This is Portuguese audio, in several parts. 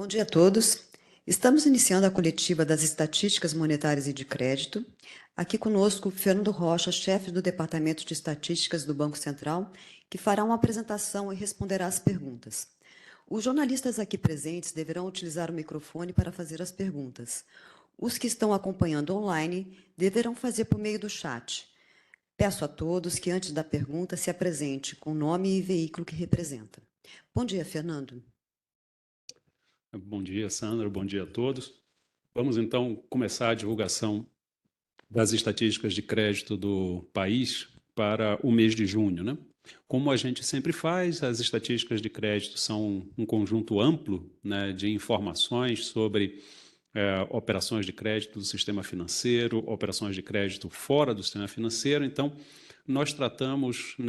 Bom dia a todos. Estamos iniciando a coletiva das estatísticas monetárias e de crédito. Aqui conosco Fernando Rocha, chefe do Departamento de Estatísticas do Banco Central, que fará uma apresentação e responderá às perguntas. Os jornalistas aqui presentes deverão utilizar o microfone para fazer as perguntas. Os que estão acompanhando online deverão fazer por meio do chat. Peço a todos que, antes da pergunta, se apresente com nome e veículo que representa. Bom dia, Fernando. Bom dia, Sandra. Bom dia a todos. Vamos, então, começar a divulgação das estatísticas de crédito do país para o mês de junho, né? Como a gente sempre faz, as estatísticas de crédito são um conjunto amplo, né, de informações sobre operações de crédito do sistema financeiro, operações de crédito fora do sistema financeiro. Então, nós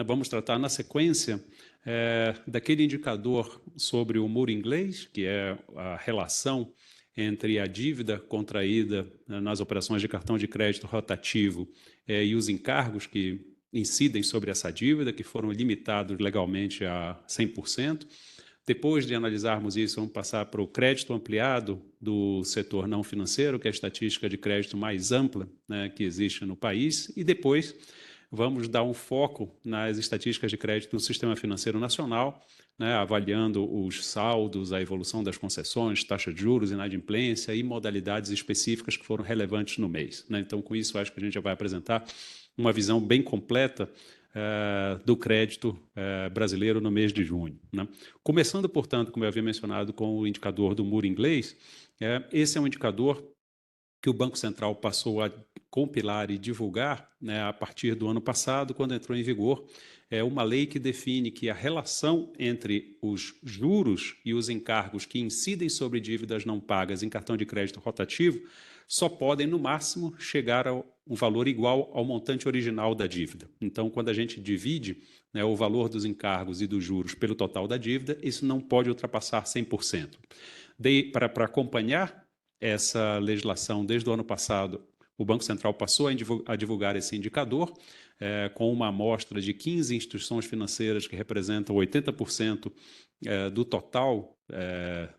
vamos tratar na sequência daquele indicador sobre o muro inglês, que é a relação entre a dívida contraída nas operações de cartão de crédito rotativo e os encargos que incidem sobre essa dívida, que foram limitados legalmente a 100%. Depois de analisarmos isso, vamos passar para o crédito ampliado do setor não financeiro, que é a estatística de crédito mais ampla, né, que existe no país, e depois vamos dar um foco nas estatísticas de crédito do sistema financeiro nacional, né, avaliando os saldos, a evolução das concessões, taxa de juros, inadimplência e modalidades específicas que foram relevantes no mês, né? Então, com isso, acho que a gente já vai apresentar uma visão bem completa do crédito brasileiro no mês de junho, né? Começando, portanto, como eu havia mencionado, com o indicador do muro inglês, esse é um indicador que o Banco Central passou a compilar e divulgar, né, a partir do ano passado, quando entrou em vigor uma lei que define que a relação entre os juros e os encargos que incidem sobre dívidas não pagas em cartão de crédito rotativo só podem, no máximo, chegar a um valor igual ao montante original da dívida. Então, quando a gente divide, né, o valor dos encargos e dos juros pelo total da dívida, isso não pode ultrapassar 100%. Para acompanhar essa legislação desde o ano passado, o Banco Central passou a divulgar esse indicador com uma amostra de 15 instituições financeiras que representam 80% do total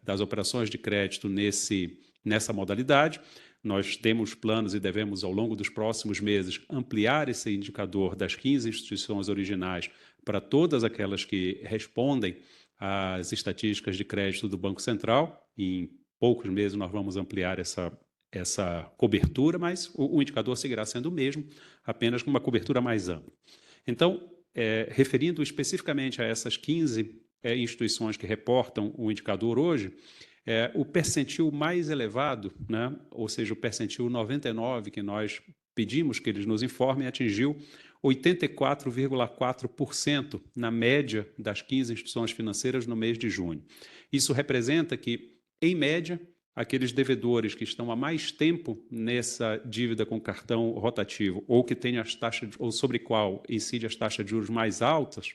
das operações de crédito nessa modalidade. Nós temos planos e devemos, ao longo dos próximos meses, ampliar esse indicador das 15 instituições originais para todas aquelas que respondem às estatísticas de crédito do Banco Central. Em poucos meses nós vamos ampliar essa cobertura, mas o indicador seguirá sendo o mesmo, apenas com uma cobertura mais ampla. Então, referindo especificamente a essas 15 instituições que reportam o indicador hoje, o percentil mais elevado, né, ou seja, o percentil 99 que nós pedimos que eles nos informem, atingiu 84,4% na média das 15 instituições financeiras no mês de junho. Isso representa que, em média, aqueles devedores que estão há mais tempo nessa dívida com cartão rotativo ou que têm as taxas, ou sobre qual incide as taxas de juros mais altas,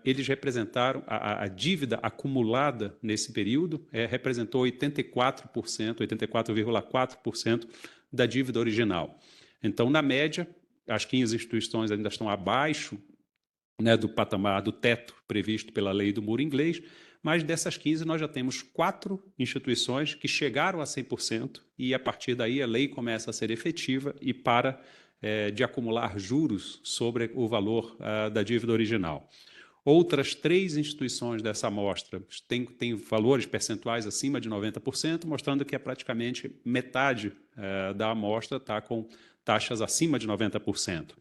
eles representaram, a dívida acumulada nesse período representou 84%, 84,4% da dívida original. Então, na média, as 15 instituições ainda estão abaixo, né, do patamar, do teto previsto pela lei do muro inglês, mas dessas 15 nós já temos 4 instituições que chegaram a 100% e, a partir daí, a lei começa a ser efetiva e para de acumular juros sobre o valor da dívida original. Outras 3 instituições dessa amostra têm valores percentuais acima de 90%, mostrando que praticamente metade da amostra está com taxas acima de 90%.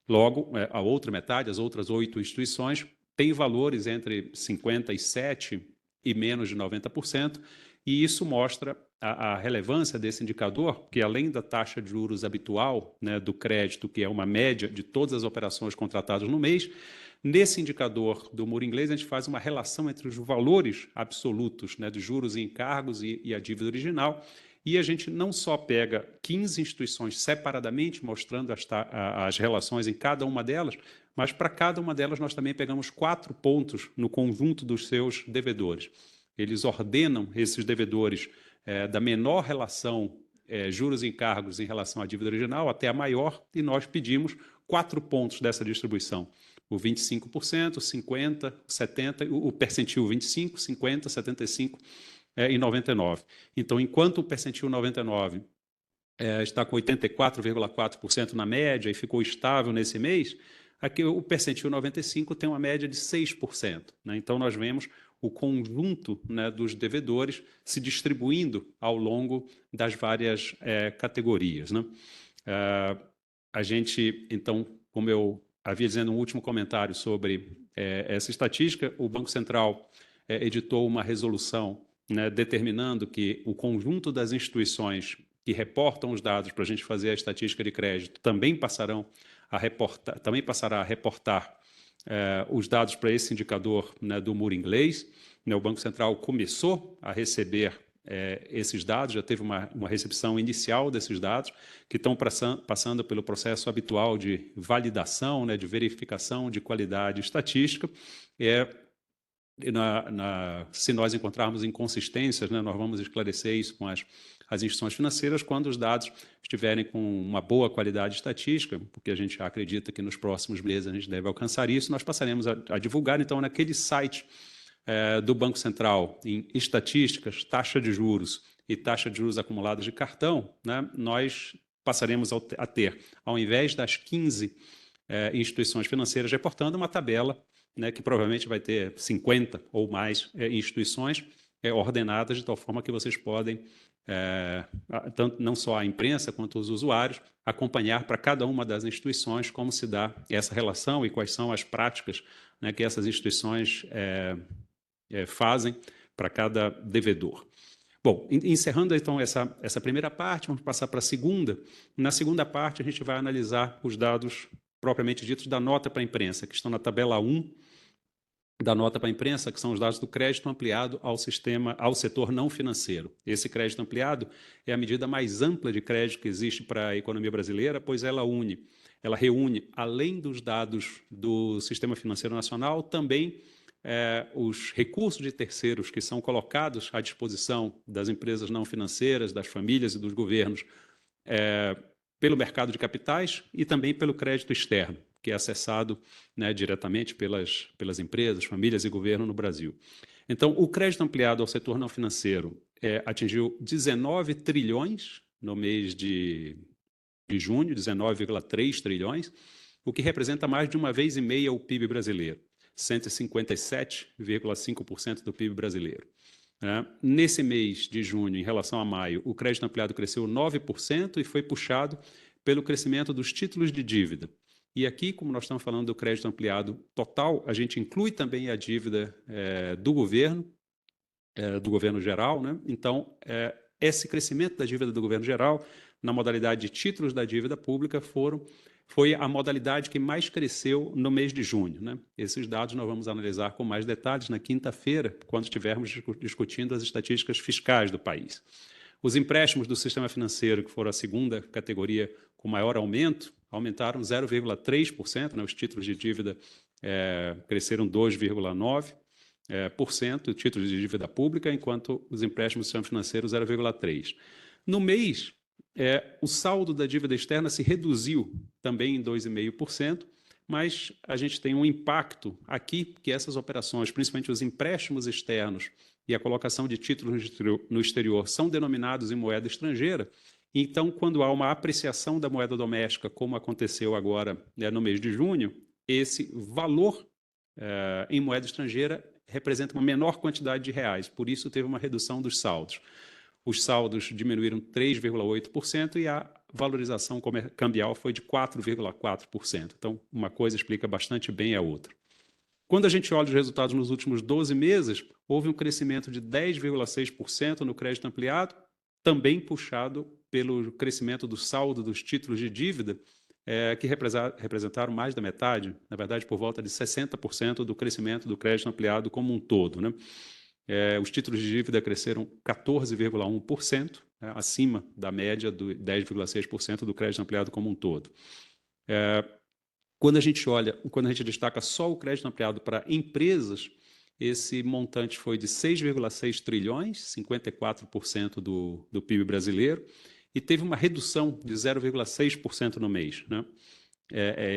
Logo, a outra metade, as outras 8 instituições, têm valores entre 57% e menos de 90%, e isso mostra a relevância desse indicador, que além da taxa de juros habitual, né, do crédito, que é uma média de todas as operações contratadas no mês, nesse indicador do muro inglês a gente faz uma relação entre os valores absolutos, né, dos juros e encargos e a dívida original, e a gente não só pega 15 instituições separadamente, mostrando as relações em cada uma delas, mas para cada uma delas nós também pegamos 4 pontos no conjunto dos seus devedores. Eles ordenam esses devedores da menor relação juros e encargos em relação à dívida original até a maior, e nós pedimos 4 pontos dessa distribuição. O 25%, 50%, 70%, o percentil 25%, 50%, 75% em 99. Então, enquanto o percentil 99 está com 84,4% na média e ficou estável nesse mês, aqui o percentil 95 tem uma média de 6%. Né? Então, nós vemos o conjunto, né, dos devedores se distribuindo ao longo das várias categorias. Né? A gente, então, como eu havia dizendo um último comentário sobre essa estatística, o Banco Central editou uma resolução, né, determinando que o conjunto das instituições que reportam os dados para a gente fazer a estatística de crédito também passará a reportar os dados para esse indicador, né, do muro inglês. Né, o Banco Central começou a receber esses dados, já teve uma recepção inicial desses dados, que estão passando pelo processo habitual de validação, né, de verificação de qualidade estatística. Se nós encontrarmos inconsistências, né, nós vamos esclarecer isso com as instituições financeiras quando os dados estiverem com uma boa qualidade estatística, porque a gente acredita que nos próximos meses a gente deve alcançar isso, nós passaremos a divulgar, então, naquele site do Banco Central, em estatísticas, taxa de juros e taxa de juros acumulados de cartão, né, nós passaremos a ter, ao invés das 15 instituições financeiras reportando, uma tabela, né, que provavelmente vai ter 50 ou mais instituições ordenadas de tal forma que vocês podem, tanto não só a imprensa quanto os usuários, acompanhar para cada uma das instituições como se dá essa relação e quais são as práticas, né, que essas instituições fazem para cada devedor. Bom, encerrando então essa primeira parte, vamos passar para a segunda. Na segunda parte, a gente vai analisar os dados propriamente ditos da nota para a imprensa, que estão na tabela 1 da nota para a imprensa, que são os dados do crédito ampliado ao setor não financeiro. Esse crédito ampliado é a medida mais ampla de crédito que existe para a economia brasileira, pois ela reúne, além dos dados do Sistema Financeiro Nacional, também os recursos de terceiros que são colocados à disposição das empresas não financeiras, das famílias e dos governos, pelo mercado de capitais e também pelo crédito externo, que é acessado, né, diretamente pelas empresas, famílias e governo no Brasil. Então, o crédito ampliado ao setor não financeiro atingiu 19 trilhões no mês de junho, 19,3 trilhões, o que representa mais de uma vez e meia o PIB brasileiro, 157,5% do PIB brasileiro. Nesse mês de junho, em relação a maio, o crédito ampliado cresceu 9% e foi puxado pelo crescimento dos títulos de dívida. E aqui, como nós estamos falando do crédito ampliado total, a gente inclui também a dívida do governo geral, né? Então, esse crescimento da dívida do governo geral, na modalidade de títulos da dívida pública, foi a modalidade que mais cresceu no mês de junho, né? Esses dados nós vamos analisar com mais detalhes na quinta-feira, quando estivermos discutindo as estatísticas fiscais do país. Os empréstimos do sistema financeiro, que foram a segunda categoria com maior aumento, aumentaram 0,3%, né? Os títulos de dívida cresceram 2,9%, títulos de dívida pública, enquanto os empréstimos do sistema financeiro 0,3%. No mês, o saldo da dívida externa se reduziu também em 2,5%, mas a gente tem um impacto aqui, que essas operações, principalmente os empréstimos externos e a colocação de títulos no exterior, são denominados em moeda estrangeira. Então, quando há uma apreciação da moeda doméstica, como aconteceu agora, né, no mês de junho, esse valor em moeda estrangeira representa uma menor quantidade de reais, por isso teve uma redução dos saldos. Os saldos diminuíram 3,8% e a valorização cambial foi de 4,4%. Então, uma coisa explica bastante bem a outra. Quando a gente olha os resultados nos últimos 12 meses, houve um crescimento de 10,6% no crédito ampliado, também puxado pelo crescimento do saldo dos títulos de dívida, que representaram mais da metade, na verdade, por volta de 60% do crescimento do crédito ampliado como um todo, né? Os títulos de dívida cresceram 14,1%, né, acima da média do 10,6% do crédito ampliado como um todo. Quando a gente destaca só o crédito ampliado para empresas, esse montante foi de 6,6 trilhões, 54% do PIB brasileiro, e teve uma redução de 0,6% no mês, né?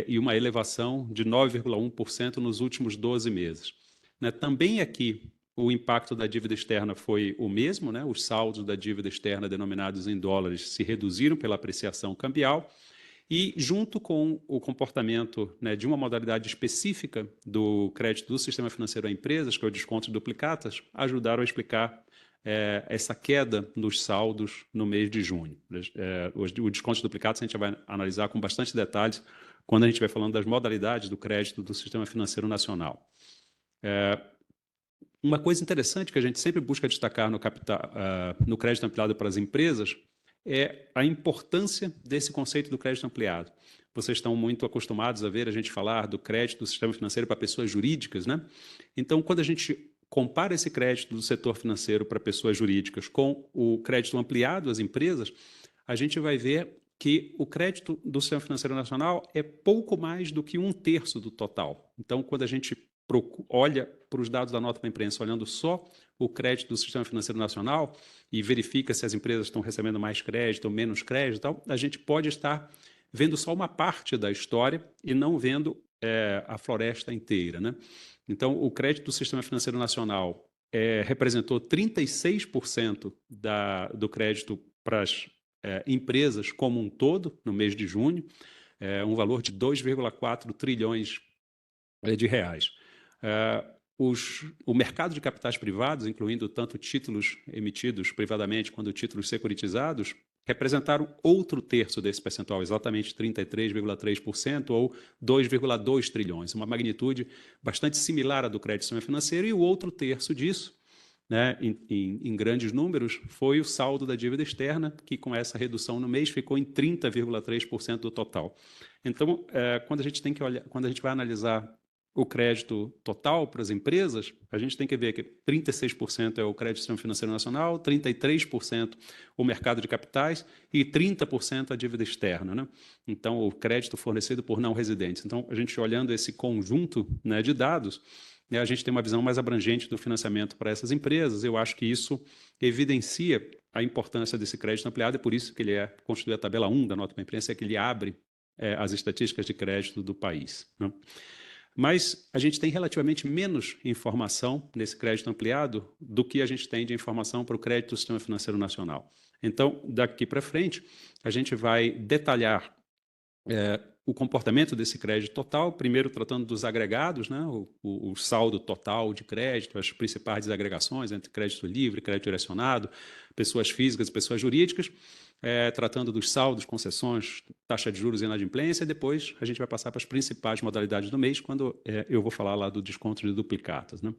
E uma elevação de 9,1% nos últimos 12 meses. Né? Também aqui, o impacto da dívida externa foi o mesmo, né? Os saldos da dívida externa denominados em dólares se reduziram pela apreciação cambial e, junto com o comportamento, né, de uma modalidade específica do crédito do sistema financeiro a empresas, que é o desconto de duplicatas, ajudaram a explicar essa queda nos saldos no mês de junho. O desconto de duplicatas a gente vai analisar com bastante detalhes quando a gente vai falando das modalidades do crédito do sistema financeiro nacional. Uma coisa interessante que a gente sempre busca destacar no crédito ampliado para as empresas é a importância desse conceito do crédito ampliado. Vocês estão muito acostumados a ver a gente falar do crédito do sistema financeiro para pessoas jurídicas, né? Então, quando a gente compara esse crédito do setor financeiro para pessoas jurídicas com o crédito ampliado às empresas, a gente vai ver que o crédito do sistema financeiro nacional é pouco mais do que 1/3 do total. Então, quando a gente olha para os dados da nota para a imprensa, olhando só o crédito do sistema financeiro nacional e verifica se as empresas estão recebendo mais crédito ou menos crédito, tal, a gente pode estar vendo só uma parte da história e não vendo a floresta inteira, né? Então, o crédito do sistema financeiro nacional representou 36% do crédito para as empresas como um todo no mês de junho, um valor de 2,4 trilhões de reais. O mercado de capitais privados, incluindo tanto títulos emitidos privadamente quanto títulos securitizados, representaram outro terço desse percentual, exatamente 33,3% ou 2,2 trilhões, uma magnitude bastante similar à do crédito sistema financeiro, e o outro terço disso, né, em grandes números, foi o saldo da dívida externa, que com essa redução no mês ficou em 30,3% do total. Então, quando a gente vai analisar o crédito total para as empresas, a gente tem que ver que 36% é o crédito do sistema financeiro nacional, 33% o mercado de capitais e 30% a dívida externa, né? Então, o crédito fornecido por não residentes. Então, a gente olhando esse conjunto, né, de dados, né, a gente tem uma visão mais abrangente do financiamento para essas empresas. Eu acho que isso evidencia a importância desse crédito ampliado, é por isso que ele constitui a tabela 1 da nota para a imprensa, é que ele abre as estatísticas de crédito do país, né? Mas a gente tem relativamente menos informação nesse crédito ampliado do que a gente tem de informação para o crédito do sistema financeiro nacional. Então, daqui para frente, a gente vai detalhar o comportamento desse crédito total, primeiro tratando dos agregados, né, o saldo total de crédito, as principais desagregações entre crédito livre, crédito direcionado, pessoas físicas e pessoas jurídicas, tratando dos saldos, concessões, taxa de juros e inadimplência, e depois a gente vai passar para as principais modalidades do mês, quando eu vou falar lá do desconto de duplicatas, né?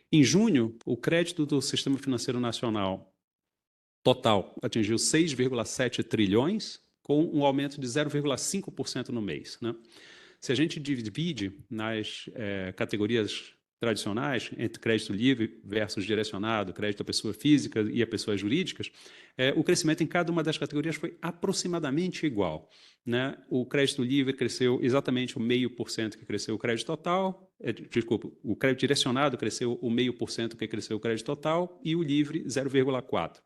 Em junho, o crédito do Sistema Financeiro Nacional total atingiu 6,7 trilhões, com um aumento de 0,5% no mês, né? Se a gente divide nas categorias tradicionais, entre crédito livre versus direcionado, crédito à pessoa física e a pessoas jurídicas, o crescimento em cada uma das categorias foi aproximadamente igual, né? O crédito livre cresceu exatamente o 0,5% que cresceu o crédito total, o crédito direcionado cresceu o 0,5% que cresceu o crédito total e o livre 0,4%.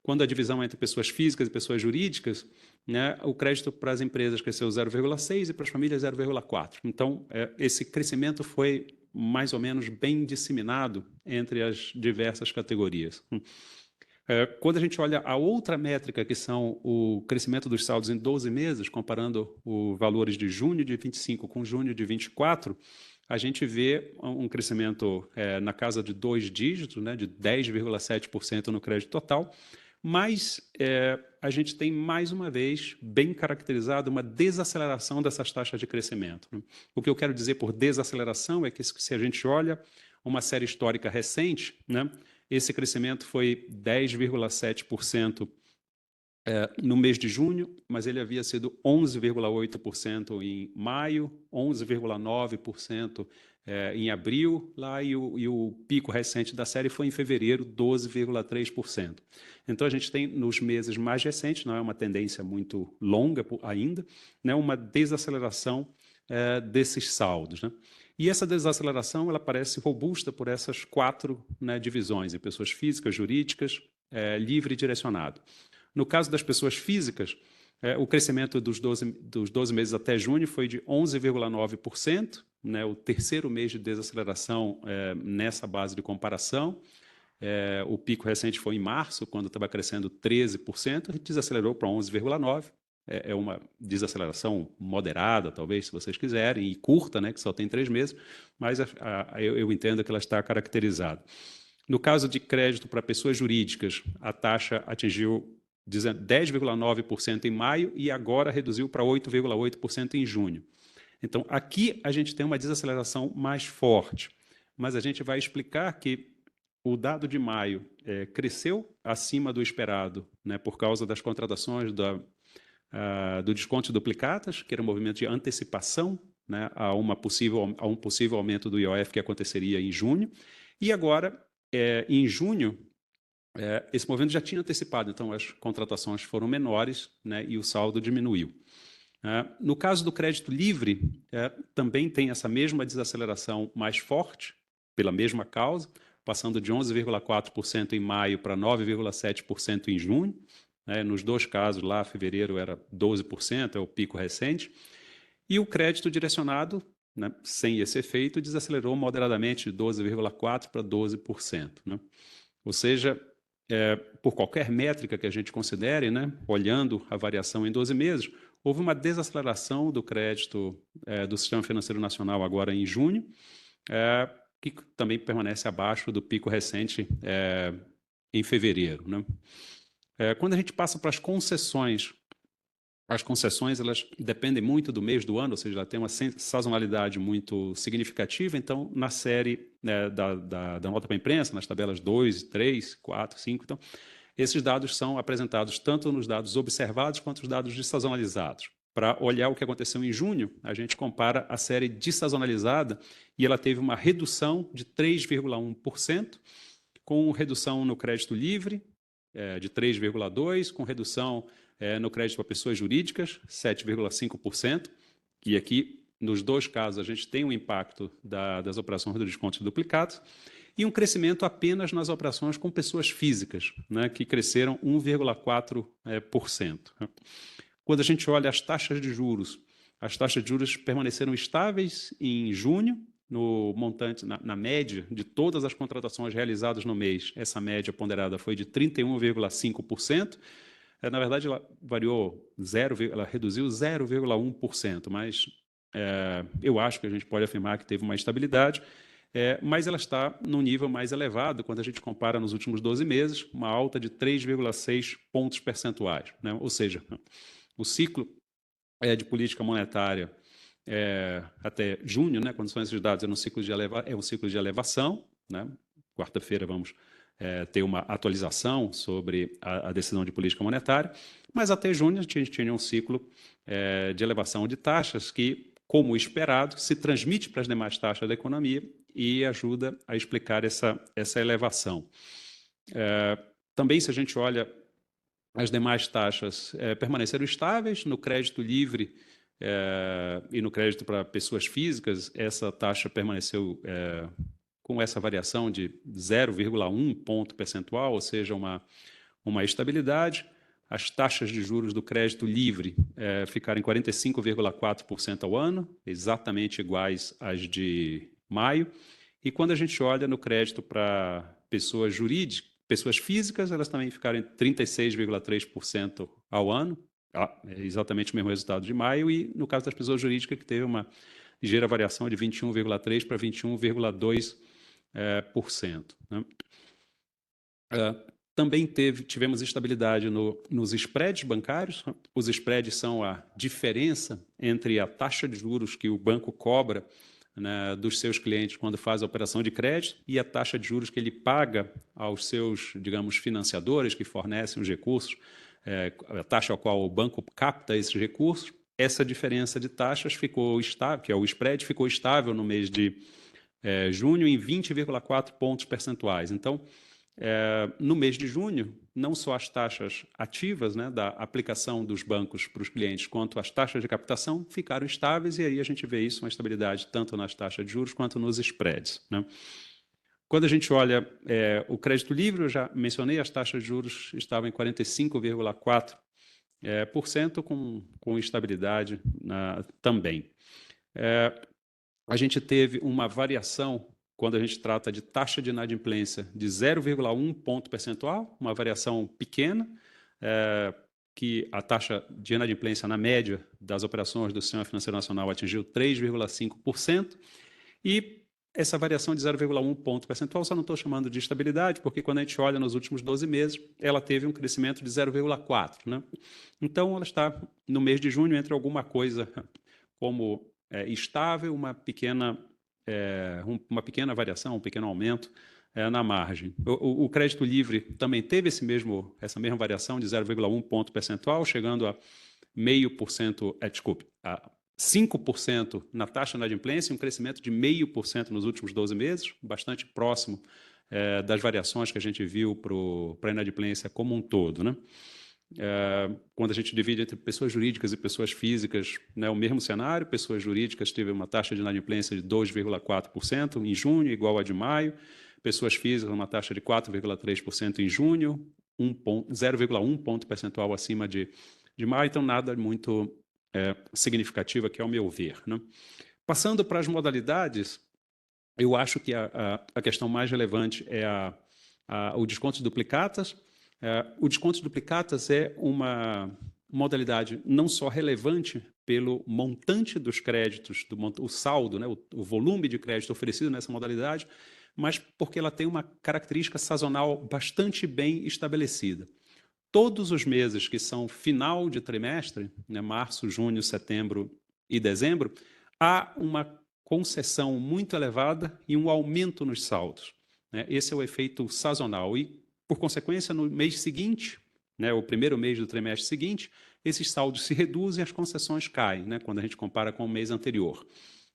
Quando a divisão entre pessoas físicas e pessoas jurídicas, né, o crédito para as empresas cresceu 0,6% e para as famílias 0,4%. Então, esse crescimento foi mais ou menos bem disseminado entre as diversas categorias. Quando a gente olha a outra métrica, que são o crescimento dos saldos em 12 meses, comparando os valores de junho de 25 com junho de 24, a gente vê um crescimento na casa de 2 dígitos, né, de 10,7% no crédito total, mas a gente tem, mais uma vez, bem caracterizado uma desaceleração dessas taxas de crescimento, né? O que eu quero dizer por desaceleração é que, se a gente olha uma série histórica recente, né, esse crescimento foi 10,7% no mês de junho, mas ele havia sido 11,8% em maio, 11,9% em abril, lá, e o pico recente da série foi em fevereiro, 12,3%. Então, a gente tem, nos meses mais recentes, não é uma tendência muito longa ainda, né, uma desaceleração desses saldos, né? E essa desaceleração, ela parece robusta por essas 4, né, divisões, em pessoas físicas, jurídicas, livre e direcionado. No caso das pessoas físicas, o crescimento dos 12 meses até junho foi de 11,9%, né, o terceiro mês de desaceleração nessa base de comparação. O pico recente foi em março, quando estava crescendo 13%, a gente desacelerou para 11,9%. É uma desaceleração moderada, talvez, se vocês quiserem, e curta, né, que só tem 3 meses, mas eu entendo que ela está caracterizada. No caso de crédito para pessoas jurídicas, a taxa atingiu 10,9% em maio e agora reduziu para 8,8% em junho. Então, aqui a gente tem uma desaceleração mais forte, mas a gente vai explicar que o dado de maio cresceu acima do esperado, né, por causa das contratações do desconto de duplicatas, que era um movimento de antecipação, né, a um possível aumento do IOF que aconteceria em junho. E agora, em junho, esse movimento já tinha antecipado, então as contratações foram menores, né, e o saldo diminuiu. No caso do crédito livre, também tem essa mesma desaceleração mais forte, pela mesma causa, passando de 11,4% em maio para 9,7% em junho. Nos dois casos, lá, fevereiro era 12%, é o pico recente. E o crédito direcionado, né, sem esse efeito, desacelerou moderadamente de 12,4% para 12%. Né? Ou seja, por qualquer métrica que a gente considere, né, olhando a variação em 12 meses, houve uma desaceleração do crédito do Sistema Financeiro Nacional agora em junho, que também permanece abaixo do pico recente em fevereiro. Né? Quando a gente passa para as concessões elas dependem muito do mês do ano, ou seja, ela tem uma sazonalidade muito significativa. Então, na série da nota para a imprensa, nas tabelas 2, 3, 4, 5, então, esses dados são apresentados tanto nos dados observados quanto nos dados dessazonalizados. Para olhar o que aconteceu em junho, a gente compara a série dessazonalizada e ela teve uma redução de 3,1%, com redução no crédito livre de 3,2%, com redução no crédito para pessoas jurídicas, 7,5%, e aqui, nos dois casos, a gente tem um impacto das operações do desconto de duplicados, e um crescimento apenas nas operações com pessoas físicas, né, que cresceram 1,4%. Quando a gente olha as taxas de juros permaneceram estáveis em junho, no montante, na média de todas as contratações realizadas no mês, essa média ponderada foi de 31,5%. Na verdade, ela ela reduziu 0,1%, mas eu acho que a gente pode afirmar que teve uma estabilidade, mas ela está num nível mais elevado quando a gente compara nos últimos 12 meses, uma alta de 3,6 pontos percentuais. Né? Ou seja, o ciclo de política monetária até junho, né, quando são esses dados, é um ciclo de elevação. Né? Quarta-feira vamos ter uma atualização sobre a decisão de política monetária, mas até junho a gente tinha um ciclo de elevação de taxas que, como esperado, se transmite para as demais taxas da economia e ajuda a explicar essa elevação. Também, se a gente olha, as demais taxas permaneceram estáveis. No crédito livre e no crédito para pessoas físicas, essa taxa permaneceu com essa variação de 0,1 ponto percentual, ou seja, uma estabilidade. As taxas de juros do crédito livre ficaram em 45,4% ao ano, exatamente iguais às de maio. E quando a gente olha no crédito para pessoas físicas, elas também ficaram em 36,3% ao ano, é exatamente o mesmo resultado de maio, e no caso das pessoas jurídicas, que teve uma ligeira variação de 21,3% para 21,2%. Né? Também tivemos estabilidade nos spreads bancários. Os spreads são a diferença entre a taxa de juros que o banco cobra, né, dos seus clientes quando faz a operação de crédito e a taxa de juros que ele paga aos seus, digamos, financiadores que fornecem os recursos, a taxa a qual o banco capta esses recursos. Essa diferença de taxas ficou estável, que é o spread, ficou estável no mês de junho em 20,4 pontos percentuais. Então, no mês de junho, não só as taxas ativas, né, da aplicação dos bancos para os clientes, quanto as taxas de captação ficaram estáveis, e aí a gente vê isso, uma estabilidade tanto nas taxas de juros quanto nos spreads. Né? Quando a gente olha o crédito livre, eu já mencionei, as taxas de juros estavam em 45,4%, com estabilidade também. a gente teve uma variação, quando a gente trata de taxa de inadimplência, de 0,1 ponto percentual, uma variação pequena, que a taxa de inadimplência na média das operações do Sistema Financeiro Nacional atingiu 3,5%, e essa variação de 0,1 ponto percentual, só não estou chamando de estabilidade, porque quando a gente olha nos últimos 12 meses, ela teve um crescimento de 0,4, né? Então, ela está, no mês de junho, entre alguma coisa como estável, uma pequena variação, um pequeno aumento na margem. O crédito livre também teve essa mesma variação de 0,1 ponto percentual, chegando a 0,5%, a 5% na taxa de inadimplência, um crescimento de 0,5% nos últimos 12 meses, bastante próximo das variações que a gente viu para a inadimplência como um todo, né? Quando a gente divide entre pessoas jurídicas e pessoas físicas, né, o mesmo cenário, pessoas jurídicas teve uma taxa de inadimplência de 2,4% em junho, igual a de maio, pessoas físicas uma taxa de 4,3% em junho, 0,1 ponto percentual acima de maio, então nada muito significativo aqui, ao meu ver, né? Passando para as modalidades, eu acho que a questão mais relevante é o desconto de duplicatas. O desconto de duplicatas é uma modalidade não só relevante pelo montante dos créditos, o saldo, né, o volume de crédito oferecido nessa modalidade, mas porque ela tem uma característica sazonal bastante bem estabelecida. Todos os meses que são final de trimestre, né, março, junho, setembro e dezembro, há uma concessão muito elevada e um aumento nos saldos, né? Esse é o efeito sazonal e, por consequência, no mês seguinte, né, o primeiro mês do trimestre seguinte, esses saldos se reduzem e as concessões caem, né, quando a gente compara com o mês anterior.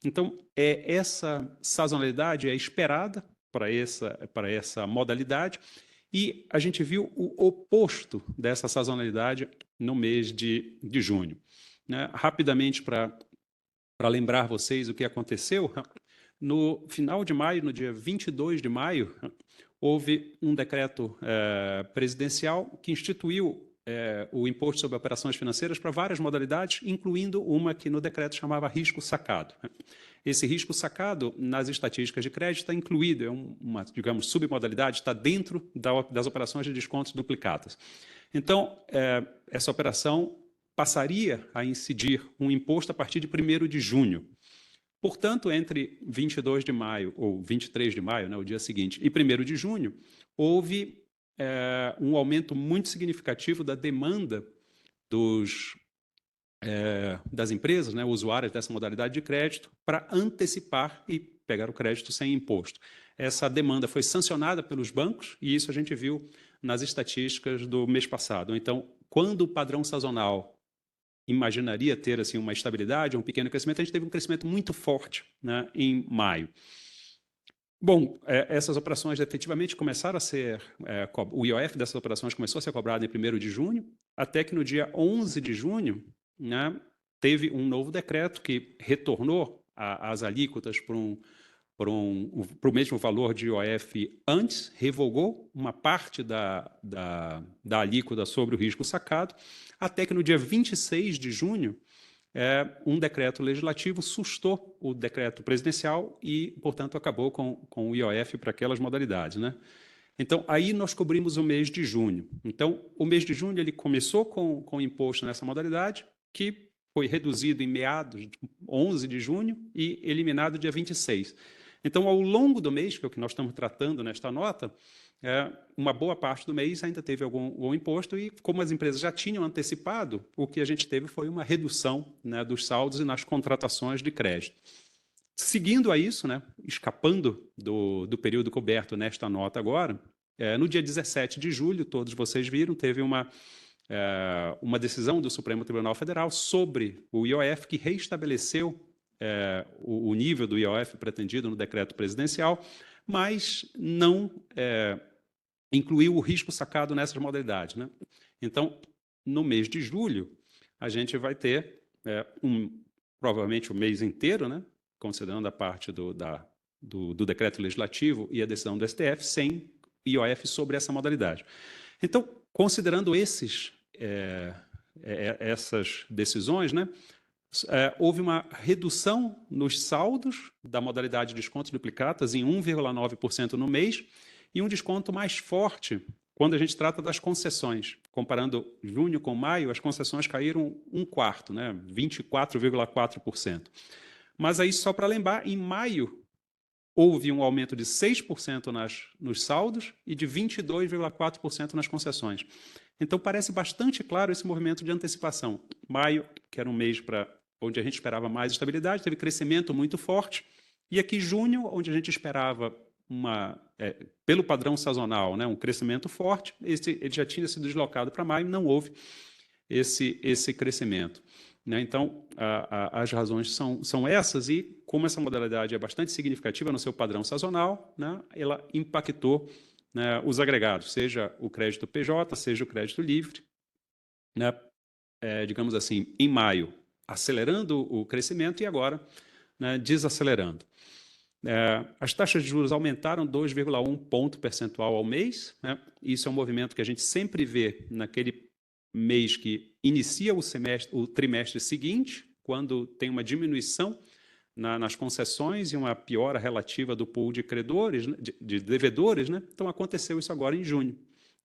Então, essa sazonalidade é esperada para essa modalidade, e a gente viu o oposto dessa sazonalidade no mês de junho, né? Rapidamente, para lembrar vocês o que aconteceu, no final de maio, no dia 22 de maio, houve um decreto presidencial que instituiu o imposto sobre operações financeiras para várias modalidades, incluindo uma que no decreto chamava risco sacado. Esse risco sacado, nas estatísticas de crédito, está incluído, é uma, digamos, submodalidade, está dentro das operações de descontos duplicadas. Então, essa operação passaria a incidir um imposto a partir de 1º de junho. Portanto, entre 22 de maio, ou 23 de maio, né, o dia seguinte, e 1º de junho, houve um aumento muito significativo da demanda das empresas, né, usuárias dessa modalidade de crédito, para antecipar e pegar o crédito sem imposto. Essa demanda foi sancionada pelos bancos, e isso a gente viu nas estatísticas do mês passado. Então, quando o padrão sazonal imaginaria ter assim, uma estabilidade, um pequeno crescimento, a gente teve um crescimento muito forte, né, em maio. Bom, essas operações efetivamente começaram a ser... o IOF dessas operações começou a ser cobrado em 1º de junho, até que no dia 11 de junho, né, teve um novo decreto que retornou as alíquotas para o mesmo valor de IOF antes, revogou uma parte da alíquota sobre o risco sacado, até que no dia 26 de junho, um decreto legislativo sustou o decreto presidencial e, portanto, acabou com o IOF para aquelas modalidades, né? Então, aí nós cobrimos o mês de junho. Então, o mês de junho ele começou com o imposto nessa modalidade, que foi reduzido em meados de 11 de junho e eliminado dia 26. Então, ao longo do mês, que é o que nós estamos tratando nesta nota, uma boa parte do mês ainda teve algum imposto, e como as empresas já tinham antecipado, o que a gente teve foi uma redução, né, dos saldos e nas contratações de crédito. Seguindo a isso, né, escapando do período coberto nesta nota agora, no dia 17 de julho, todos vocês viram, teve uma decisão do Supremo Tribunal Federal sobre o IOF, que reestabeleceu o nível do IOF pretendido no decreto presidencial, mas não incluiu o risco sacado nessas modalidades, né? Então, no mês de julho, a gente vai ter provavelmente o mês inteiro, né, considerando a parte do decreto legislativo e a decisão do STF, sem IOF sobre essa modalidade. Então, considerando essas decisões, né, houve uma redução nos saldos da modalidade de descontos duplicatas em 1,9% no mês e um desconto mais forte quando a gente trata das concessões. Comparando junho com maio, as concessões caíram um quarto, né, 24,4%. Mas aí, só para lembrar, em maio houve um aumento de 6% nos saldos e de 22,4% nas concessões. Então, parece bastante claro esse movimento de antecipação. Maio, que era um mês onde a gente esperava mais estabilidade, teve crescimento muito forte. E aqui, junho, onde a gente esperava, pelo padrão sazonal, né, um crescimento forte, ele já tinha sido deslocado para maio, não houve esse crescimento. Né? Então, as razões são essas, e como essa modalidade é bastante significativa no seu padrão sazonal, né, ela impactou, né, os agregados, seja o crédito PJ, seja o crédito livre, né, digamos assim, em maio, acelerando o crescimento e agora, né, desacelerando. As taxas de juros aumentaram 2,1 ponto percentual ao mês, né? Isso é um movimento que a gente sempre vê naquele mês que inicia o trimestre seguinte, quando tem uma diminuição nas concessões e uma piora relativa do pool de credores, né, de devedores, né? Então, aconteceu isso agora em junho,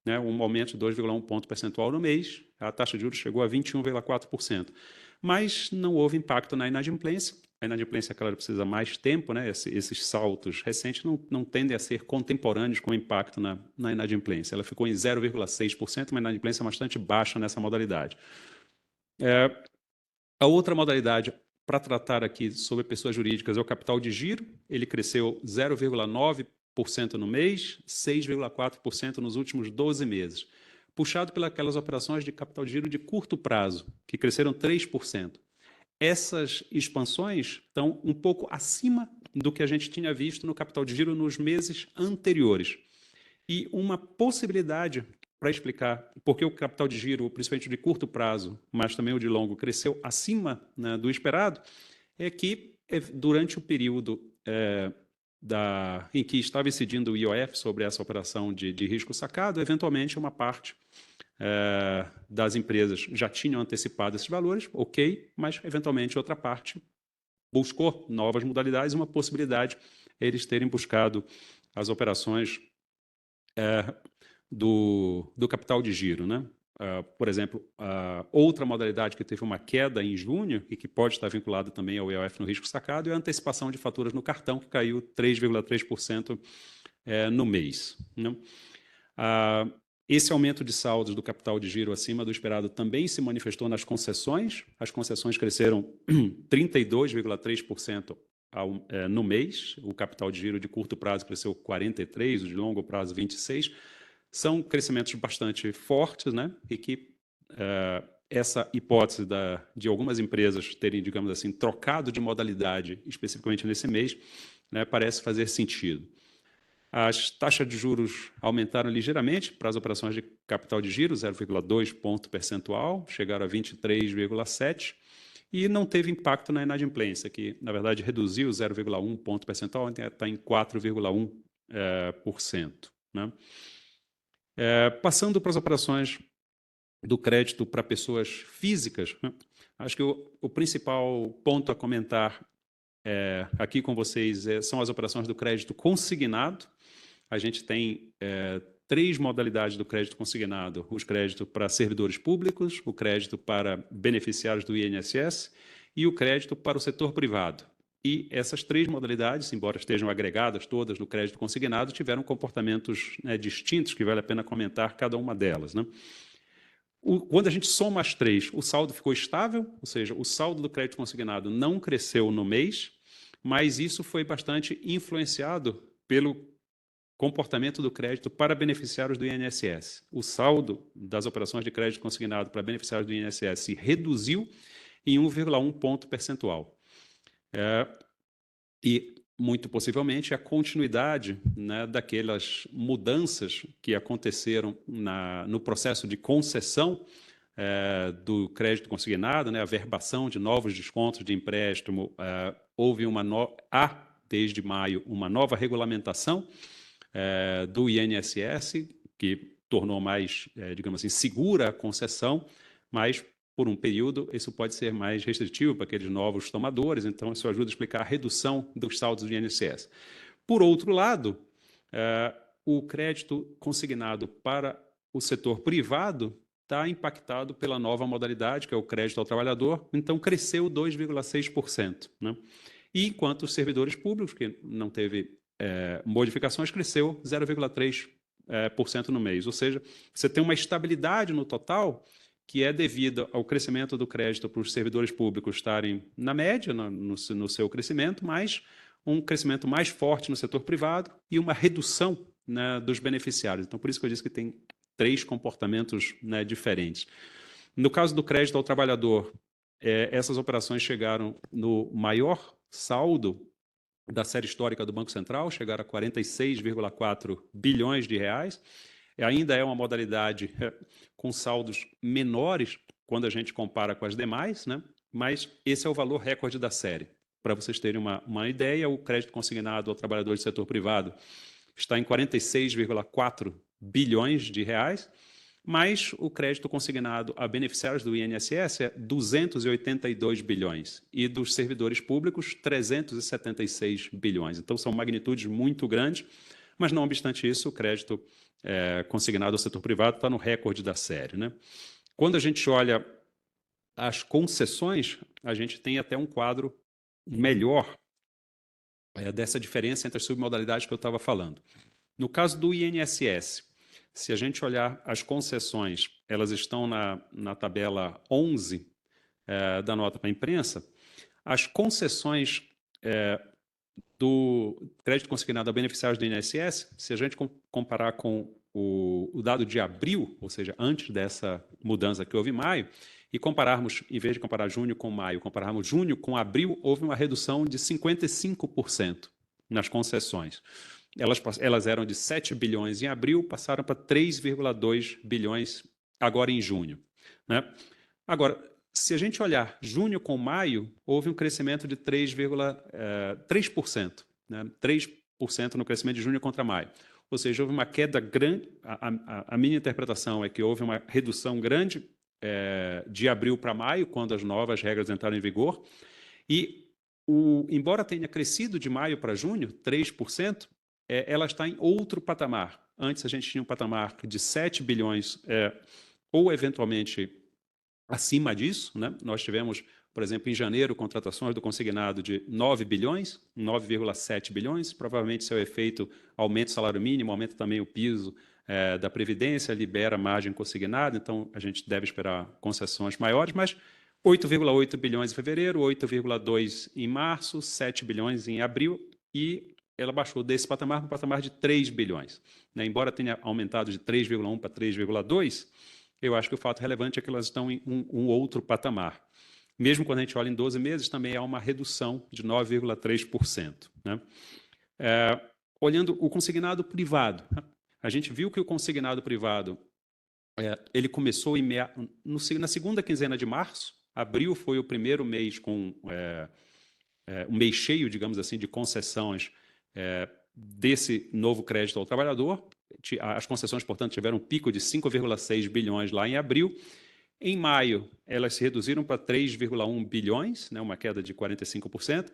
né? Um aumento de 2,1 ponto percentual no mês, a taxa de juros chegou a 21,4%. Mas não houve impacto na inadimplência. A inadimplência, claro, precisa mais tempo, né? Esses saltos recentes não tendem a ser contemporâneos com o impacto na inadimplência. Ela ficou em 0,6%, uma inadimplência bastante baixa nessa modalidade. A outra modalidade para tratar aqui sobre pessoas jurídicas é o capital de giro. Ele cresceu 0,9% no mês, 6,4% nos últimos 12 meses, puxado pelas operações de capital de giro de curto prazo, que cresceram 3%. Essas expansões estão um pouco acima do que a gente tinha visto no capital de giro nos meses anteriores. E uma possibilidade para explicar por que o capital de giro, principalmente de curto prazo, mas também o de longo, cresceu acima, né, do esperado, é que durante o período em que estava incidindo o IOF sobre essa operação de risco sacado, eventualmente uma parte das empresas já tinham antecipado esses valores, ok, mas eventualmente outra parte buscou novas modalidades, uma possibilidade eles terem buscado as operações do capital de giro, né? Por exemplo, outra modalidade que teve uma queda em junho e que pode estar vinculada também ao IOF no risco sacado é a antecipação de faturas no cartão, que caiu 3,3% no mês, né? Esse aumento de saldos do capital de giro acima do esperado também se manifestou nas concessões. As concessões cresceram 32,3% no mês. O capital de giro de curto prazo cresceu 43%, o de longo prazo 26%. São crescimentos bastante fortes, né? E que essa hipótese de algumas empresas terem, digamos assim, trocado de modalidade, especificamente nesse mês, né, parece fazer sentido. As taxas de juros aumentaram ligeiramente para as operações de capital de giro, 0,2 ponto percentual, chegaram a 23,7%, e não teve impacto na inadimplência, que, na verdade, reduziu 0,1 ponto percentual, está em 4,1%. Né? Passando para as operações do crédito para pessoas físicas, né? Acho que o principal ponto a comentar aqui com vocês são as operações do crédito consignado. A gente tem 3 modalidades do crédito consignado: o crédito para servidores públicos, o crédito para beneficiários do INSS e o crédito para o setor privado. E essas 3 modalidades, embora estejam agregadas todas no crédito consignado, tiveram comportamentos, né, distintos, que vale a pena comentar cada uma delas, né? Quando a gente soma as 3, o saldo ficou estável, ou seja, o saldo do crédito consignado não cresceu no mês, mas isso foi bastante influenciado pelo comportamento do crédito para beneficiários do INSS. O saldo das operações de crédito consignado para beneficiários do INSS se reduziu em 1,1 ponto percentual. E, muito possivelmente, a continuidade, né, daquelas mudanças que aconteceram no processo de concessão do crédito consignado, né, a verbação de novos descontos de empréstimo. Houve desde maio, uma nova regulamentação do INSS, que tornou mais, digamos assim, segura a concessão, mas por um período, isso pode ser mais restritivo para aqueles novos tomadores, então isso ajuda a explicar a redução dos saldos do INSS. Por outro lado, o crédito consignado para o setor privado está impactado pela nova modalidade, que é o crédito ao trabalhador, então cresceu 2,6%, né? E enquanto os servidores públicos, que não teve modificações, cresceu 0,3% no mês. Ou seja, você tem uma estabilidade no total que é devida ao crescimento do crédito para os servidores públicos estarem na média, no seu crescimento, mas um crescimento mais forte no setor privado e uma redução, né, dos beneficiários. Então, por isso que eu disse que tem 3 comportamentos, né, diferentes. No caso do crédito ao trabalhador, essas operações chegaram no maior saldo da série histórica do Banco Central, chegaram a 46,4 bilhões de reais. Ainda é uma modalidade com saldos menores quando a gente compara com as demais, né? Mas esse é o valor recorde da série. Para vocês terem uma ideia, o crédito consignado ao trabalhador do setor privado está em 46,4 bilhões de reais, mas o crédito consignado a beneficiários do INSS é 282 bilhões e dos servidores públicos 376 bilhões. Então são magnitudes muito grandes, mas não obstante isso, o crédito consignado ao setor privado está no recorde da série, né? Quando a gente olha as concessões, a gente tem até um quadro melhor dessa diferença entre as submodalidades que eu estava falando. No caso do INSS, se a gente olhar as concessões, elas estão na tabela 11 da nota para a imprensa. As concessões do crédito consignado a beneficiários do INSS, se a gente comparar com o dado de abril, ou seja, antes dessa mudança que houve em maio, e compararmos, em vez de comparar junho com maio, compararmos junho com abril, houve uma redução de 55% nas concessões. Elas eram de 7 bilhões em abril, passaram para 3,2 bilhões agora em junho, né? Agora, se a gente olhar junho com maio, houve um crescimento de 3%, né? 3% no crescimento de junho contra maio. Ou seja, houve uma queda grande. A minha interpretação é que houve uma redução grande de abril para maio, quando as novas regras entraram em vigor. E, embora tenha crescido de maio para junho, 3%, ela está em outro patamar. Antes a gente tinha um patamar de 7 bilhões, ou eventualmente acima disso, né? Nós tivemos, por exemplo, em janeiro, contratações do consignado de 9 bilhões, 9,7 bilhões, provavelmente seu efeito aumenta o salário mínimo, aumenta também o piso da Previdência, libera margem consignada, então a gente deve esperar concessões maiores, mas 8,8 bilhões em fevereiro, 8,2 em março, 7 bilhões em abril, e ela baixou desse patamar para o patamar de 3 bilhões. Né? Embora tenha aumentado de 3,1 para 3,2, eu acho que o fato relevante é que elas estão em um outro patamar. Mesmo quando a gente olha em 12 meses, também há uma redução de 9,3%. Né? Olhando o consignado privado, a gente viu que o consignado privado ele começou na segunda quinzena de março. Abril foi o primeiro mês com um mês cheio, digamos assim, de concessões desse novo crédito ao trabalhador. As concessões, portanto, tiveram um pico de 5,6 bilhões lá em abril. Em maio, elas se reduziram para 3,1 bilhões, né, uma queda de 45%.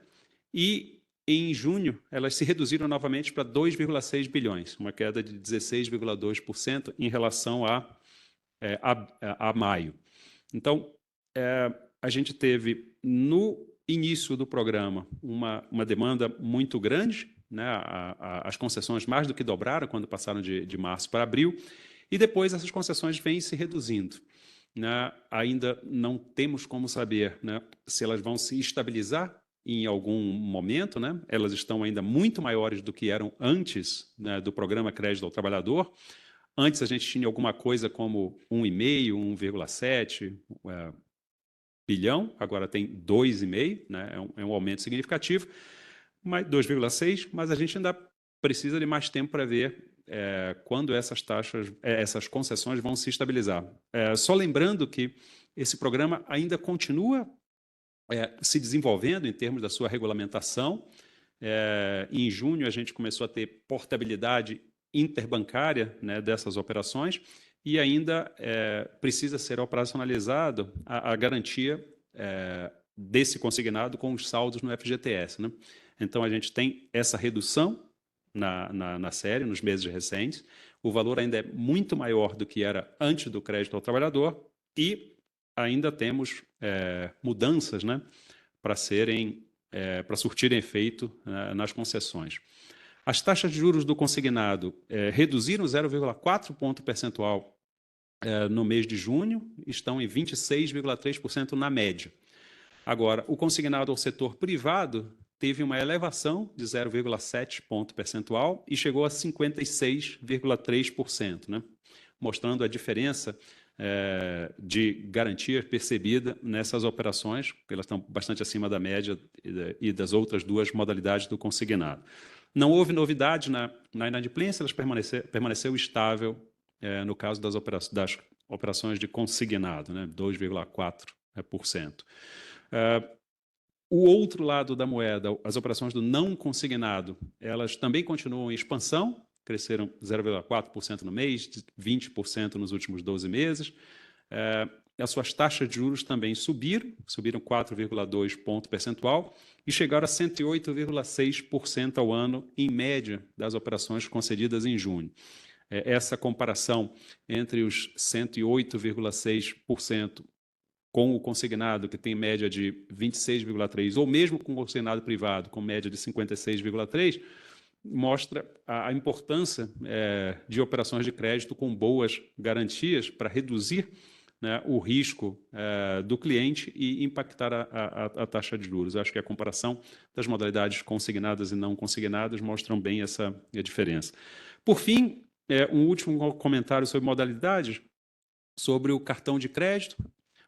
E em junho, elas se reduziram novamente para 2,6 bilhões, uma queda de 16,2% em relação a maio. Então, a gente teve, no início do programa, uma demanda muito grande, né? As concessões mais do que dobraram quando passaram de março para abril, e depois essas concessões vêm se reduzindo. Né? Ainda não temos como saber, né, se elas vão se estabilizar em algum momento, né? Elas estão ainda muito maiores do que eram antes, né, do programa Crédito ao Trabalhador. Antes a gente tinha alguma coisa como 1,5, 1,7 bilhão, agora tem 2,5, né? É um aumento significativo, mas 2,6, mas a gente ainda precisa de mais tempo para ver quando essas taxas, essas concessões vão se estabilizar. Só lembrando que esse programa ainda continua se desenvolvendo em termos da sua regulamentação. Em junho, a gente começou a ter portabilidade interbancária, né, dessas operações, e ainda precisa ser operacionalizado a garantia desse consignado com os saldos no FGTS, né? Então, a gente tem essa redução na série, nos meses recentes. O valor ainda é muito maior do que era antes do crédito ao trabalhador e ainda temos mudanças, né, para surtirem efeito nas concessões. As taxas de juros do consignado reduziram 0,4 ponto percentual no mês de junho, estão em 26,3% na média. Agora, o consignado ao setor privado teve uma elevação de 0,7 ponto percentual e chegou a 56,3%, né? Mostrando a diferença de garantia percebida nessas operações, porque elas estão bastante acima da média e das outras duas modalidades do consignado. Não houve novidade na inadimplência, elas permaneceu estável no caso das operações de consignado, né? 2,4%. O outro lado da moeda, as operações do não consignado, elas também continuam em expansão, cresceram 0,4% no mês, 20% nos últimos 12 meses. As suas taxas de juros também subiram 4,2 ponto percentual e chegaram a 108,6% ao ano, em média, das operações concedidas em junho. Essa comparação entre os 108,6% com o consignado, que tem média de 26,3%, ou mesmo com o consignado privado, com média de 56,3%, mostra a importância de operações de crédito com boas garantias para reduzir, né, o risco do cliente e impactar a taxa de juros. Acho que a comparação das modalidades consignadas e não consignadas mostram bem essa diferença. Por fim, um último comentário sobre modalidades, sobre o cartão de crédito.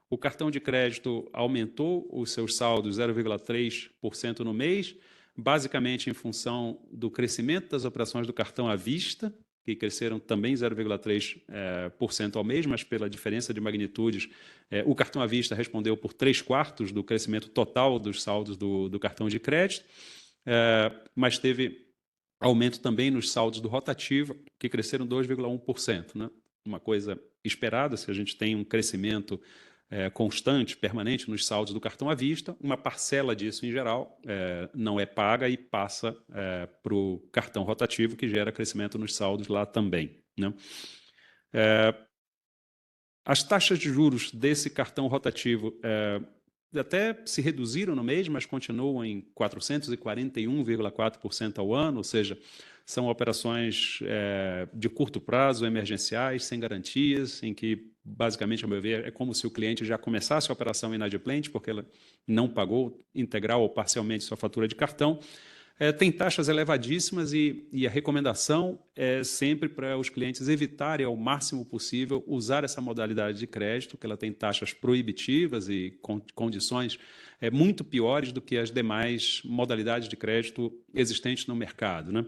O cartão de crédito aumentou os seus saldos 0,3% no mês, basicamente em função do crescimento das operações do cartão à vista, que cresceram também 0,3% ao mês, mas pela diferença de magnitudes, o cartão à vista respondeu por 3/4 do crescimento total dos saldos do cartão de crédito, mas teve aumento também nos saldos do rotativo, que cresceram 2,1%, né? Uma coisa esperada, se a gente tem um crescimento constante, permanente nos saldos do cartão à vista, uma parcela disso, em geral, não é paga e passa para o cartão rotativo, que gera crescimento nos saldos lá também, né? As taxas de juros desse cartão rotativo até se reduziram no mês, mas continuam em 441,4% ao ano, ou seja, são operações de curto prazo, emergenciais, sem garantias, em que, basicamente, a meu ver, é como se o cliente já começasse a operação inadimplente, porque ela não pagou integral ou parcialmente sua fatura de cartão. Tem taxas elevadíssimas e a recomendação é sempre para os clientes evitarem ao máximo possível usar essa modalidade de crédito, que ela tem taxas proibitivas e condições muito piores do que as demais modalidades de crédito existentes no mercado, né?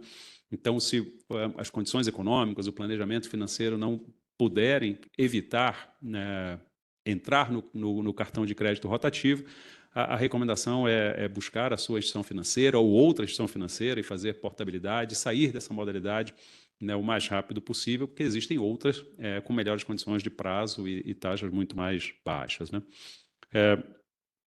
Então, se as condições econômicas, o planejamento financeiro não puderem evitar, né, entrar no cartão de crédito rotativo, a recomendação é buscar a sua instituição financeira ou outra instituição financeira e fazer portabilidade, sair dessa modalidade, né, o mais rápido possível, porque existem outras com melhores condições de prazo e taxas muito mais baixas, né?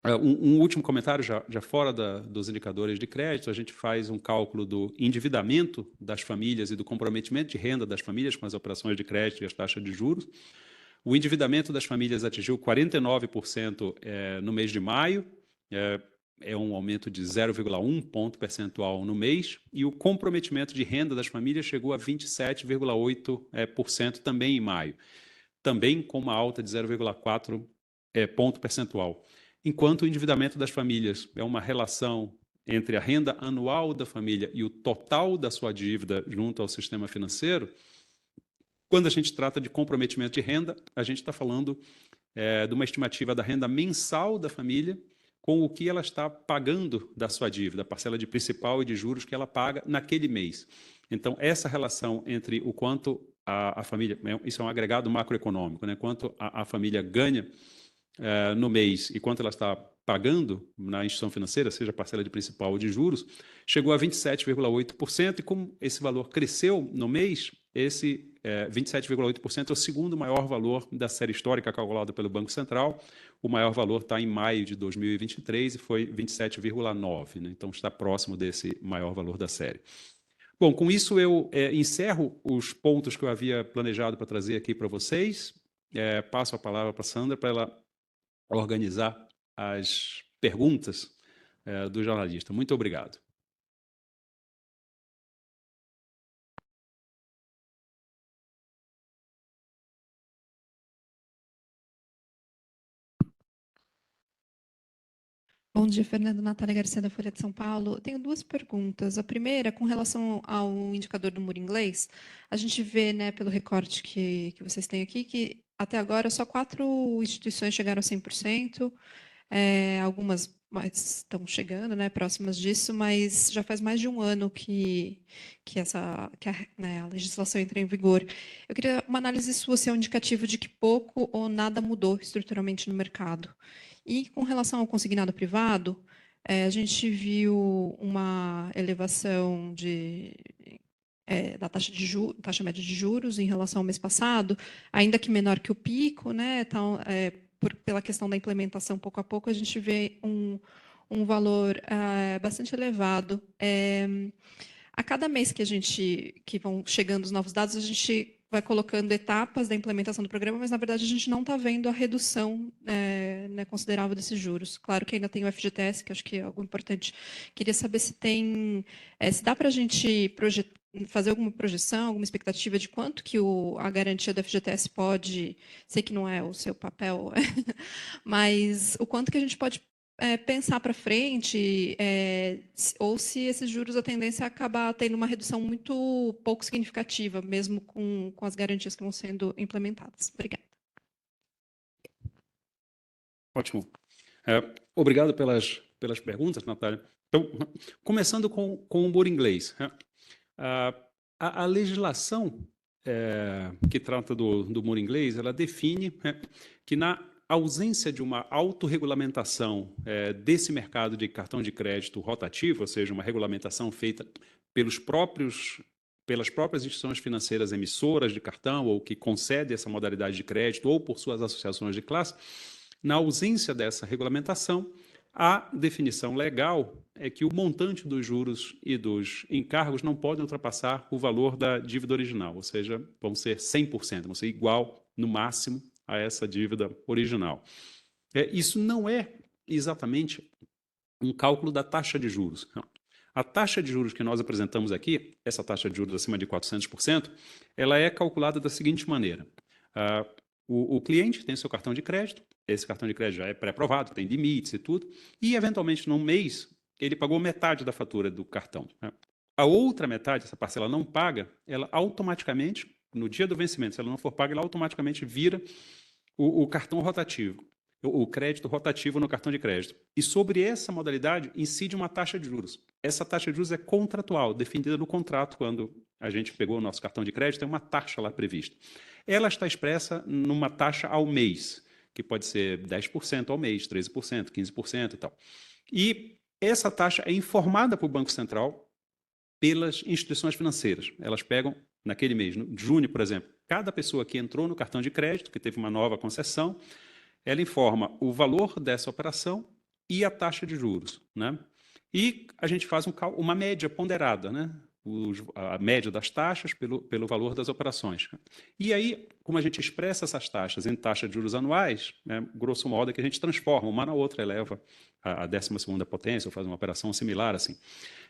Um último comentário, já fora dos indicadores de crédito, a gente faz um cálculo do endividamento das famílias e do comprometimento de renda das famílias com as operações de crédito e as taxas de juros. O endividamento das famílias atingiu 49% no mês de maio, é um aumento de 0,1 ponto percentual no mês, e o comprometimento de renda das famílias chegou a 27,8% também em maio, também com uma alta de 0,4 ponto percentual. Enquanto o endividamento das famílias é uma relação entre a renda anual da família e o total da sua dívida junto ao sistema financeiro, quando a gente trata de comprometimento de renda, a gente está falando de uma estimativa da renda mensal da família com o que ela está pagando da sua dívida, a parcela de principal e de juros que ela paga naquele mês. Então, essa relação entre o quanto a família, isso é um agregado macroeconômico, né? Quanto a família ganha no mês e quanto ela está pagando na instituição financeira, seja parcela de principal ou de juros, chegou a 27,8%, e como esse valor cresceu no mês, esse 27,8% é o segundo maior valor da série histórica calculada pelo Banco Central. O maior valor está em maio de 2023 e foi 27,9%, né? Então está próximo desse maior valor da série. Bom, com isso eu encerro os pontos que eu havia planejado para trazer aqui para vocês. Passo a palavra para a Sandra para ela organizar as perguntas do jornalista. Muito obrigado. Bom dia, Fernando. Natália Garcia, da Folha de São Paulo. Eu tenho duas perguntas. A primeira, com relação ao indicador do muro inglês, a gente vê, né, pelo recorte que vocês têm aqui, que até agora só 4 instituições chegaram a 100%, algumas mais estão chegando, né, próximas disso, mas já faz mais de um ano que a legislação entra em vigor. Eu queria uma análise sua, se é um indicativo de que pouco ou nada mudou estruturalmente no mercado. E com relação ao consignado privado, a gente viu uma elevação da taxa média de juros em relação ao mês passado, ainda que menor que o pico, né? Então, pela questão da implementação pouco a pouco, a gente vê um valor bastante elevado. A cada mês que vão chegando os novos dados, a gente vai colocando etapas da implementação do programa, mas, na verdade, a gente não está vendo a redução né, considerável desses juros. Claro que ainda tem o FGTS, que acho que é algo importante. Queria saber se se dá para a gente fazer alguma projeção, alguma expectativa de quanto que a garantia do FGTS pode, sei que não é o seu papel, mas o quanto que a gente pode pensar para frente, ou se esses juros, a tendência é acabar tendo uma redução muito pouco significativa, mesmo com as garantias que vão sendo implementadas. Obrigada. Ótimo. Obrigado pelas perguntas, Natália. Então, começando com o muro inglês. A legislação que trata do muro inglês, ela define que na ausência de uma autorregulamentação desse mercado de cartão de crédito rotativo, ou seja, uma regulamentação feita pelas próprias instituições financeiras emissoras de cartão ou que concedem essa modalidade de crédito ou por suas associações de classe, na ausência dessa regulamentação, a definição legal é que o montante dos juros e dos encargos não pode ultrapassar o valor da dívida original, ou seja, vão ser 100%, vão ser igual, no máximo, a essa dívida original. Isso não é exatamente um cálculo da taxa de juros. Não. A taxa de juros que nós apresentamos aqui, essa taxa de juros acima de 400%, ela é calculada da seguinte maneira. O cliente tem seu cartão de crédito, esse cartão de crédito já é pré-aprovado, tem limites e tudo, e, eventualmente, num mês, ele pagou metade da fatura do cartão. A outra metade, essa parcela não paga, ela automaticamente, no dia do vencimento, se ela não for paga, ela automaticamente vira o cartão rotativo, o crédito rotativo no cartão de crédito. E sobre essa modalidade incide uma taxa de juros. Essa taxa de juros é contratual, definida no contrato. Quando a gente pegou o nosso cartão de crédito, tem uma taxa lá prevista. Ela está expressa numa taxa ao mês, que pode ser 10% ao mês, 13%, 15% e tal. E essa taxa é informada para o Banco Central pelas instituições financeiras. Elas pegam, naquele mês, no junho, por exemplo, cada pessoa que entrou no cartão de crédito, que teve uma nova concessão, ela informa o valor dessa operação e a taxa de juros, né? E a gente faz uma média ponderada, né? A média das taxas pelo valor das operações. E aí, como a gente expressa essas taxas em taxa de juros anuais, né, grosso modo é que a gente transforma uma na outra, eleva a 12ª potência, ou faz uma operação similar assim.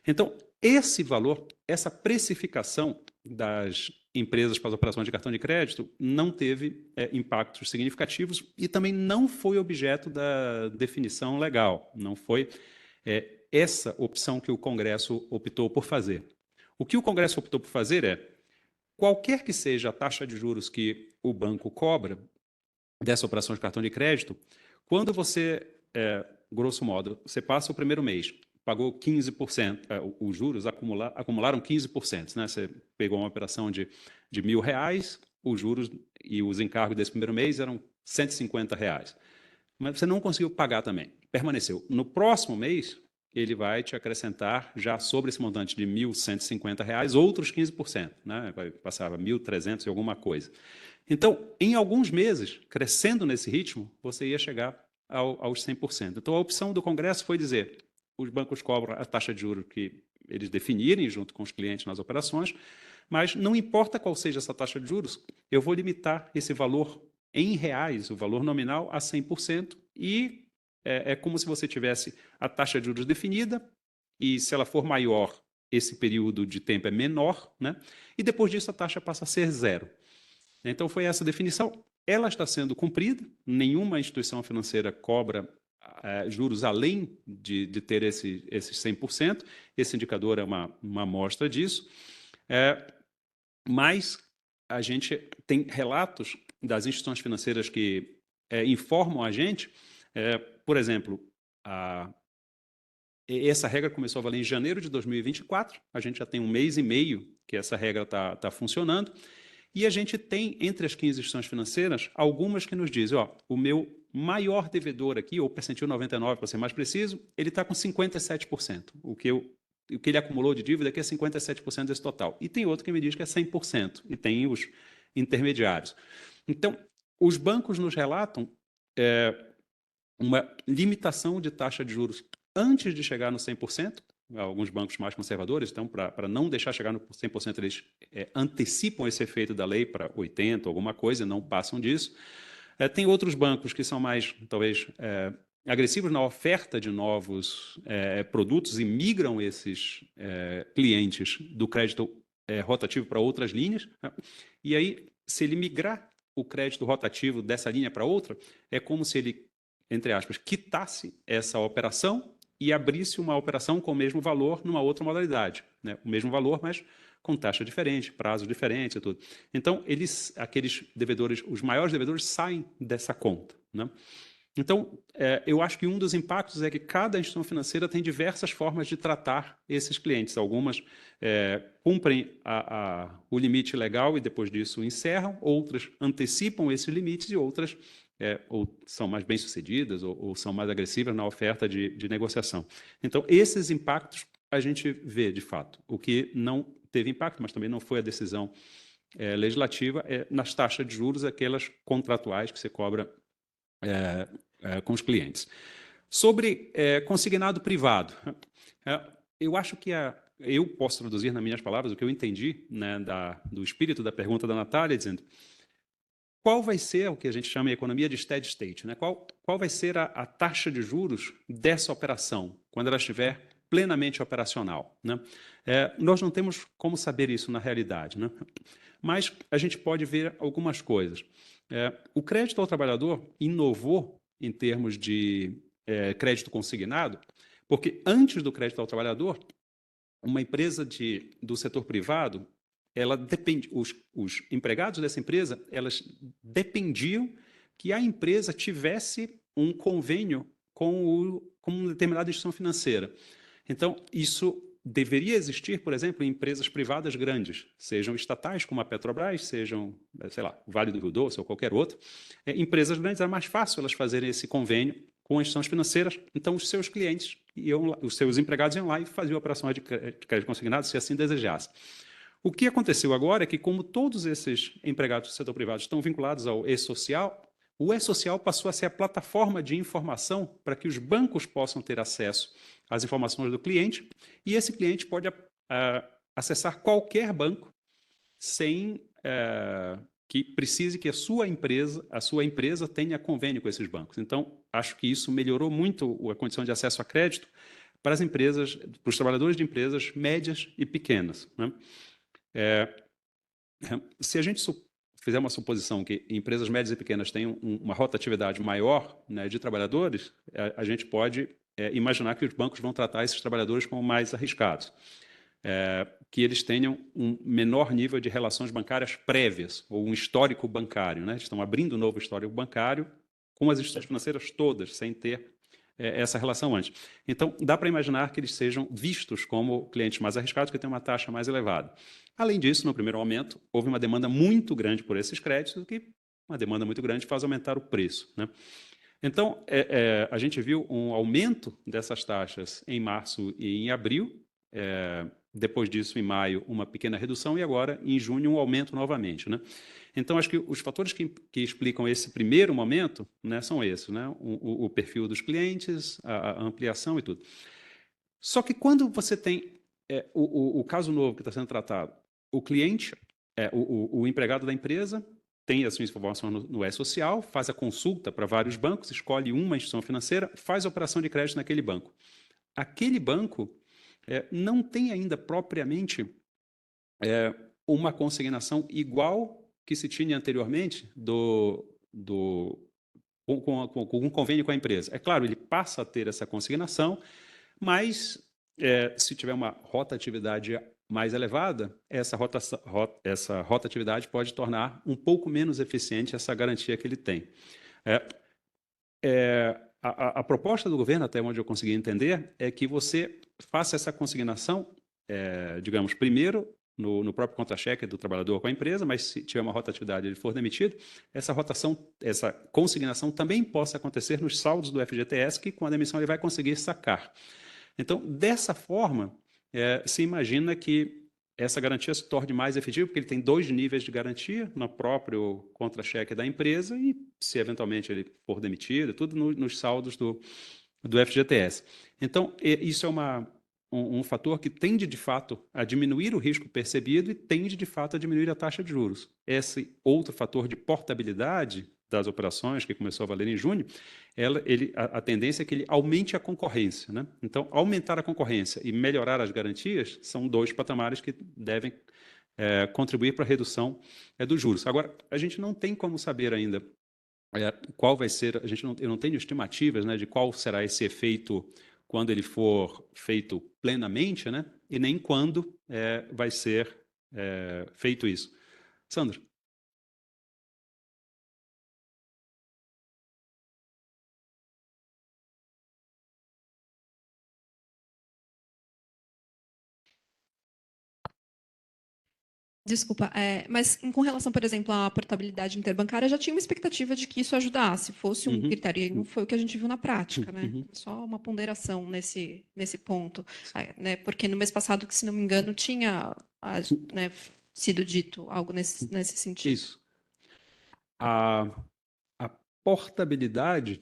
Então, esse valor, essa precificação das empresas para as operações de cartão de crédito não teve impactos significativos e também não foi objeto da definição legal, não foi essa opção que o Congresso optou por fazer. O que o Congresso optou por fazer qualquer que seja a taxa de juros que o banco cobra dessa operação de cartão de crédito, quando você, grosso modo, você passa o primeiro mês, pagou 15%, os juros acumularam 15%, né? Você pegou uma operação de R$1.000, os juros e os encargos desse primeiro mês eram R$150, mas você não conseguiu pagar também. permaneceu. No próximo mês, ele vai te acrescentar, já sobre esse montante de R$ 1.150, outros 15%, né? Vai passar a 1.300 e alguma coisa. Então, em alguns meses, crescendo nesse ritmo, você ia chegar aos 100%. Então, a opção do Congresso foi dizer, os bancos cobram a taxa de juros que eles definirem junto com os clientes nas operações, mas não importa qual seja essa taxa de juros, eu vou limitar esse valor em reais, o valor nominal, a 100%, e é como se você tivesse a taxa de juros definida, e se ela for maior, esse período de tempo é menor, né? E depois disso a taxa passa a ser zero. Então foi essa definição. Ela está sendo cumprida, nenhuma instituição financeira cobra juros além de ter esses 100%, esse indicador é uma amostra disso, mas a gente tem relatos das instituições financeiras que informam a gente, por exemplo, essa regra começou a valer em janeiro de 2024, a gente já tem 1 mês e meio que essa regra está funcionando, e a gente tem, entre as 15 instituições financeiras, algumas que nos dizem, o meu maior devedor aqui, ou percentil 99, para ser mais preciso, ele está com 57%. O que ele acumulou de dívida aqui é 57% desse total. E tem outro que me diz que é 100%, e tem os intermediários. Então, os bancos nos relatam uma limitação de taxa de juros antes de chegar no 100%, alguns bancos mais conservadores, então, para não deixar chegar no 100%, eles antecipam esse efeito da lei para 80%, alguma coisa, e não passam disso. Tem outros bancos que são mais, talvez, agressivos na oferta de novos produtos e migram esses clientes do crédito rotativo para outras linhas, né? E aí, se ele migrar o crédito rotativo dessa linha para outra, é como se ele, entre aspas, quitasse essa operação e abrisse uma operação com o mesmo valor numa outra modalidade, né? O mesmo valor, mas com taxa diferente, prazo diferente e tudo. Então, aqueles devedores, os maiores devedores, saem dessa conta, né? Então, eu acho que um dos impactos é que cada instituição financeira tem diversas formas de tratar esses clientes. Algumas cumprem o limite legal e depois disso encerram, outras antecipam esses limites e outras ou são mais bem-sucedidas ou são mais agressivas na oferta de negociação. Então, esses impactos a gente vê, de fato. O que não teve impacto, mas também não foi a decisão legislativa, nas taxas de juros, aquelas contratuais que você cobra com os clientes. Sobre consignado privado, eu acho que eu posso traduzir nas minhas palavras o que eu entendi, né, do espírito da pergunta da Natália, dizendo qual vai ser o que a gente chama em economia de steady state, né? Qual vai ser a taxa de juros dessa operação, quando ela estiver plenamente operacional, né? Nós não temos como saber isso na realidade, né? Mas a gente pode ver algumas coisas. O crédito ao trabalhador inovou em termos de crédito consignado, porque antes do crédito ao trabalhador, uma empresa do setor privado, ela depende, os empregados dessa empresa, elas dependiam que a empresa tivesse um convênio com uma determinada instituição financeira. Então, isso deveria existir, por exemplo, em empresas privadas grandes, sejam estatais, como a Petrobras, sejam, sei lá, o Vale do Rio Doce ou qualquer outra. Empresas grandes, era mais fácil elas fazerem esse convênio com as instituições financeiras, então os seus clientes, os seus empregados iam lá e faziam operações de crédito consignado, se assim desejassem. O que aconteceu agora é que, como todos esses empregados do setor privado estão vinculados ao e-social, o e-social passou a ser a plataforma de informação para que os bancos possam ter acesso às informações do cliente, e esse cliente pode acessar qualquer banco sem que precise que a sua empresa tenha convênio com esses bancos. Então, acho que isso melhorou muito a condição de acesso a crédito para as empresas, para os trabalhadores de empresas médias e pequenas, né? Se a gente fizer uma suposição que empresas médias e pequenas têm uma rotatividade maior, né, de trabalhadores, a gente pode imaginar que os bancos vão tratar esses trabalhadores como mais arriscados, que eles tenham um menor nível de relações bancárias prévias, ou um histórico bancário, né? Estão abrindo um novo histórico bancário com as instituições financeiras todas, sem ter essa relação antes. Então, dá para imaginar que eles sejam vistos como clientes mais arriscados, que têm uma taxa mais elevada. Além disso, no primeiro momento, houve uma demanda muito grande por esses créditos, que uma demanda muito grande faz aumentar o preço, né? Então, a gente viu um aumento dessas taxas em março e em abril, depois disso, em maio, uma pequena redução, e agora, em junho, um aumento novamente, né? Então, acho que os fatores que explicam esse primeiro momento, né, são esses, né? O perfil dos clientes, a ampliação e tudo. Só que quando você tem o caso novo que está sendo tratado, o cliente, o empregado da empresa tem a sua informação no E-Social, faz a consulta para vários bancos, escolhe uma instituição financeira, faz a operação de crédito naquele banco. Aquele banco não tem ainda propriamente uma consignação igual que se tinha anteriormente com um convênio com a empresa. É claro, ele passa a ter essa consignação, mas se tiver uma rotatividade mais elevada, essa rotatividade pode tornar um pouco menos eficiente essa garantia que ele tem. A proposta do governo, até onde eu consegui entender, é que você faça essa consignação, digamos, primeiro no próprio contra-cheque do trabalhador com a empresa, mas se tiver uma rotatividade e ele for demitido, essa consignação também possa acontecer nos saldos do FGTS, que com a demissão ele vai conseguir sacar. Então, dessa forma, se imagina que essa garantia se torne mais efetiva, porque ele tem 2 níveis de garantia no próprio contra-cheque da empresa e, se eventualmente ele for demitido, tudo nos saldos do FGTS. Então, isso é um fator que tende, de fato, a diminuir o risco percebido e tende, de fato, a diminuir a taxa de juros. Esse outro fator de portabilidade das operações, que começou a valer em junho, a tendência é que ele aumente a concorrência, né? Então, aumentar a concorrência e melhorar as garantias são 2 patamares que devem contribuir para a redução dos juros. Agora, a gente não tem como saber ainda qual vai ser, eu não tenho estimativas, né, de qual será esse efeito quando ele for feito plenamente, né, e nem quando vai ser feito isso. Sandro? Desculpa, mas com relação, por exemplo, à portabilidade interbancária, já tinha uma expectativa de que isso ajudasse, fosse um critério, e não foi o que a gente viu na prática, né? Só uma ponderação nesse ponto, né? Porque no mês passado, que se não me engano, tinha né, sido dito algo nesse sentido. Isso. A portabilidade,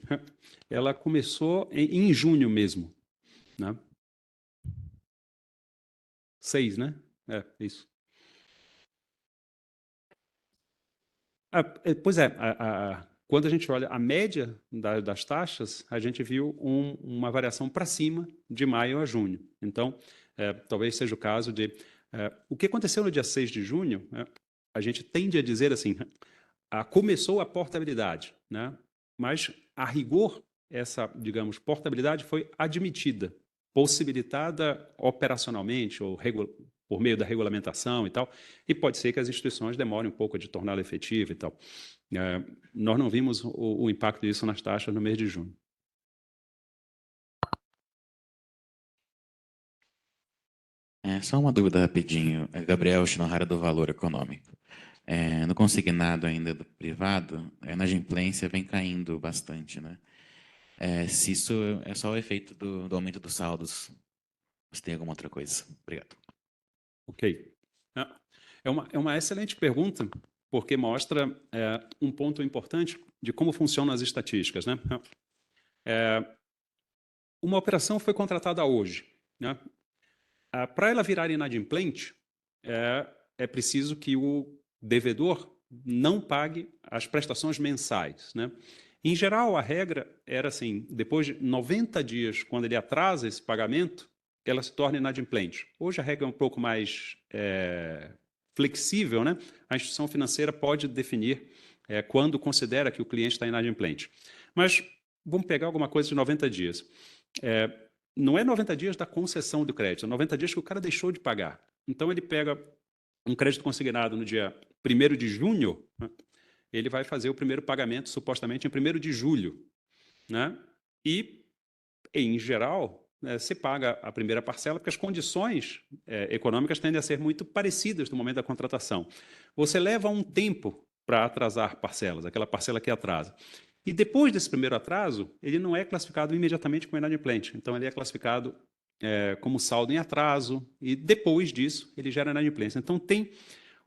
ela começou em junho mesmo, né? 6, né? Isso. Pois é, quando a gente olha a média das taxas, a gente viu uma variação para cima de maio a junho. Então, talvez seja o caso de... o que aconteceu no dia 6 de junho, a gente tende a dizer assim, começou a portabilidade, né? Mas, a rigor, essa, digamos, portabilidade foi admitida, possibilitada operacionalmente ou por meio da regulamentação e tal, e pode ser que as instituições demorem um pouco de torná-la efetiva e tal. Nós não vimos o impacto disso nas taxas no mês de junho. Só uma dúvida rapidinho. Gabriel Shinohara, do Valor Econômico. No consignado ainda do privado, a inadimplência vem caindo bastante, né? Se isso é só o efeito do aumento dos saldos, se tem alguma outra coisa. Obrigado. Ok. É uma excelente pergunta, porque mostra um ponto importante de como funcionam as estatísticas, né? Uma operação foi contratada hoje, né? Para ela virar inadimplente, é preciso que o devedor não pague as prestações mensais, né? Em geral, a regra era assim, depois de 90 dias, quando ele atrasa esse pagamento, ela se torna inadimplente. Hoje a regra é um pouco mais flexível, né? A instituição financeira pode definir quando considera que o cliente está inadimplente. Mas vamos pegar alguma coisa de 90 dias. Não é 90 dias da concessão do crédito, é 90 dias que o cara deixou de pagar. Então, ele pega um crédito consignado no dia 1º de junho, né? Ele vai fazer o primeiro pagamento, supostamente, em 1º de julho, né? E, em geral, se paga a primeira parcela, porque as condições econômicas tendem a ser muito parecidas no momento da contratação. Você leva um tempo para atrasar parcelas, aquela parcela que atrasa. E depois desse primeiro atraso, ele não é classificado imediatamente como inadimplente. Então, ele é classificado como saldo em atraso, e depois disso, ele gera inadimplência. Então, tem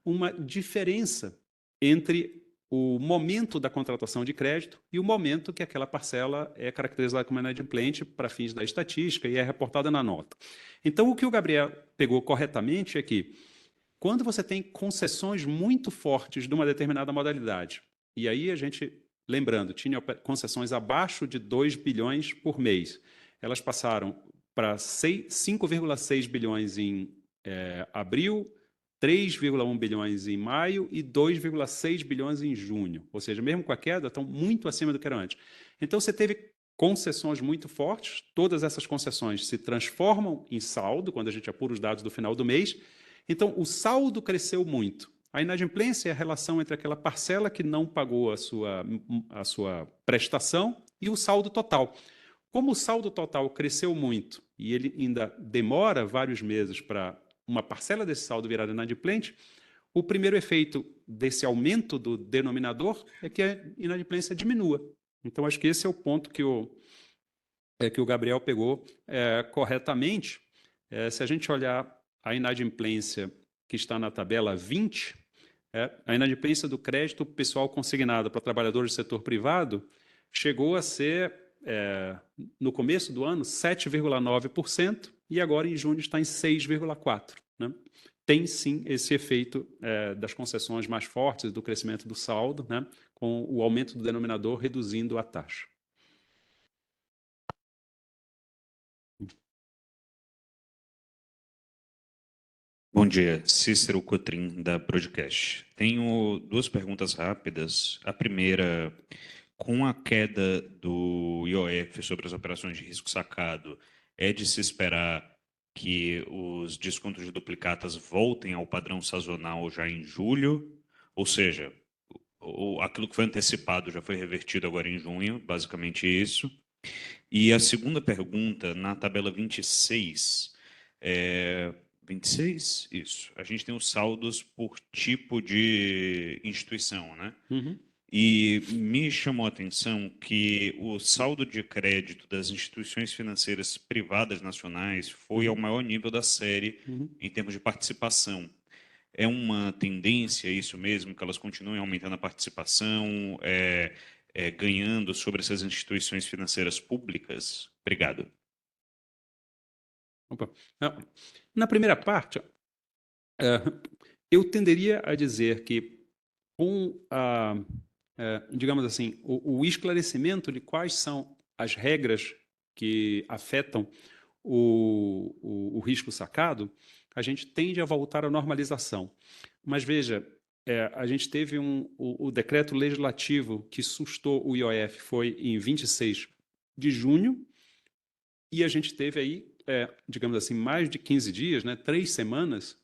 uma diferença entre o momento da contratação de crédito e o momento que aquela parcela é caracterizada como inadimplente para fins da estatística e é reportada na nota. Então, o que o Gabriel pegou corretamente é que, quando você tem concessões muito fortes de uma determinada modalidade, e aí a gente, lembrando, tinha concessões abaixo de 2 bilhões por mês, elas passaram para 5,6 bilhões em abril, 3,1 bilhões em maio e 2,6 bilhões em junho. Ou seja, mesmo com a queda, estão muito acima do que era antes. Então, você teve concessões muito fortes, todas essas concessões se transformam em saldo, quando a gente apura os dados do final do mês. Então, o saldo cresceu muito. A inadimplência é a relação entre aquela parcela que não pagou a sua prestação e o saldo total. Como o saldo total cresceu muito e ele ainda demora vários meses para uma parcela desse saldo virar inadimplente, o primeiro efeito desse aumento do denominador é que a inadimplência diminua. Então, acho que esse é o ponto que o Gabriel pegou corretamente. Se a gente olhar a inadimplência que está na tabela 20, a inadimplência do crédito pessoal consignado para trabalhadores do setor privado chegou a ser, no começo do ano, 7,9%, e agora em junho está em 6,4%. Né? Tem sim esse efeito das concessões mais fortes, do crescimento do saldo, né? Com o aumento do denominador reduzindo a taxa. Bom dia, Cícero Cotrim, da Broadcast. Tenho duas perguntas rápidas. A primeira, com a queda do IOF sobre as operações de risco sacado, é de se esperar que os descontos de duplicatas voltem ao padrão sazonal já em julho? Ou seja, aquilo que foi antecipado já foi revertido agora em junho, basicamente isso. E a segunda pergunta, na tabela 26, 26? Isso. A gente tem os saldos por tipo de instituição, né? Uhum. E me chamou a atenção que o saldo de crédito das instituições financeiras privadas nacionais foi ao maior nível da série em termos de participação. É uma tendência isso mesmo, que elas continuem aumentando a participação, ganhando sobre essas instituições financeiras públicas? Obrigado. Opa. Na primeira parte, eu tenderia a dizer que, com digamos assim, o esclarecimento de quais são as regras que afetam o risco sacado, a gente tende a voltar à normalização. Mas veja, a gente teve o decreto legislativo que sustou o IOF, foi em 26 de junho, e a gente teve aí, digamos assim, mais de 15 dias, né, 3 semanas,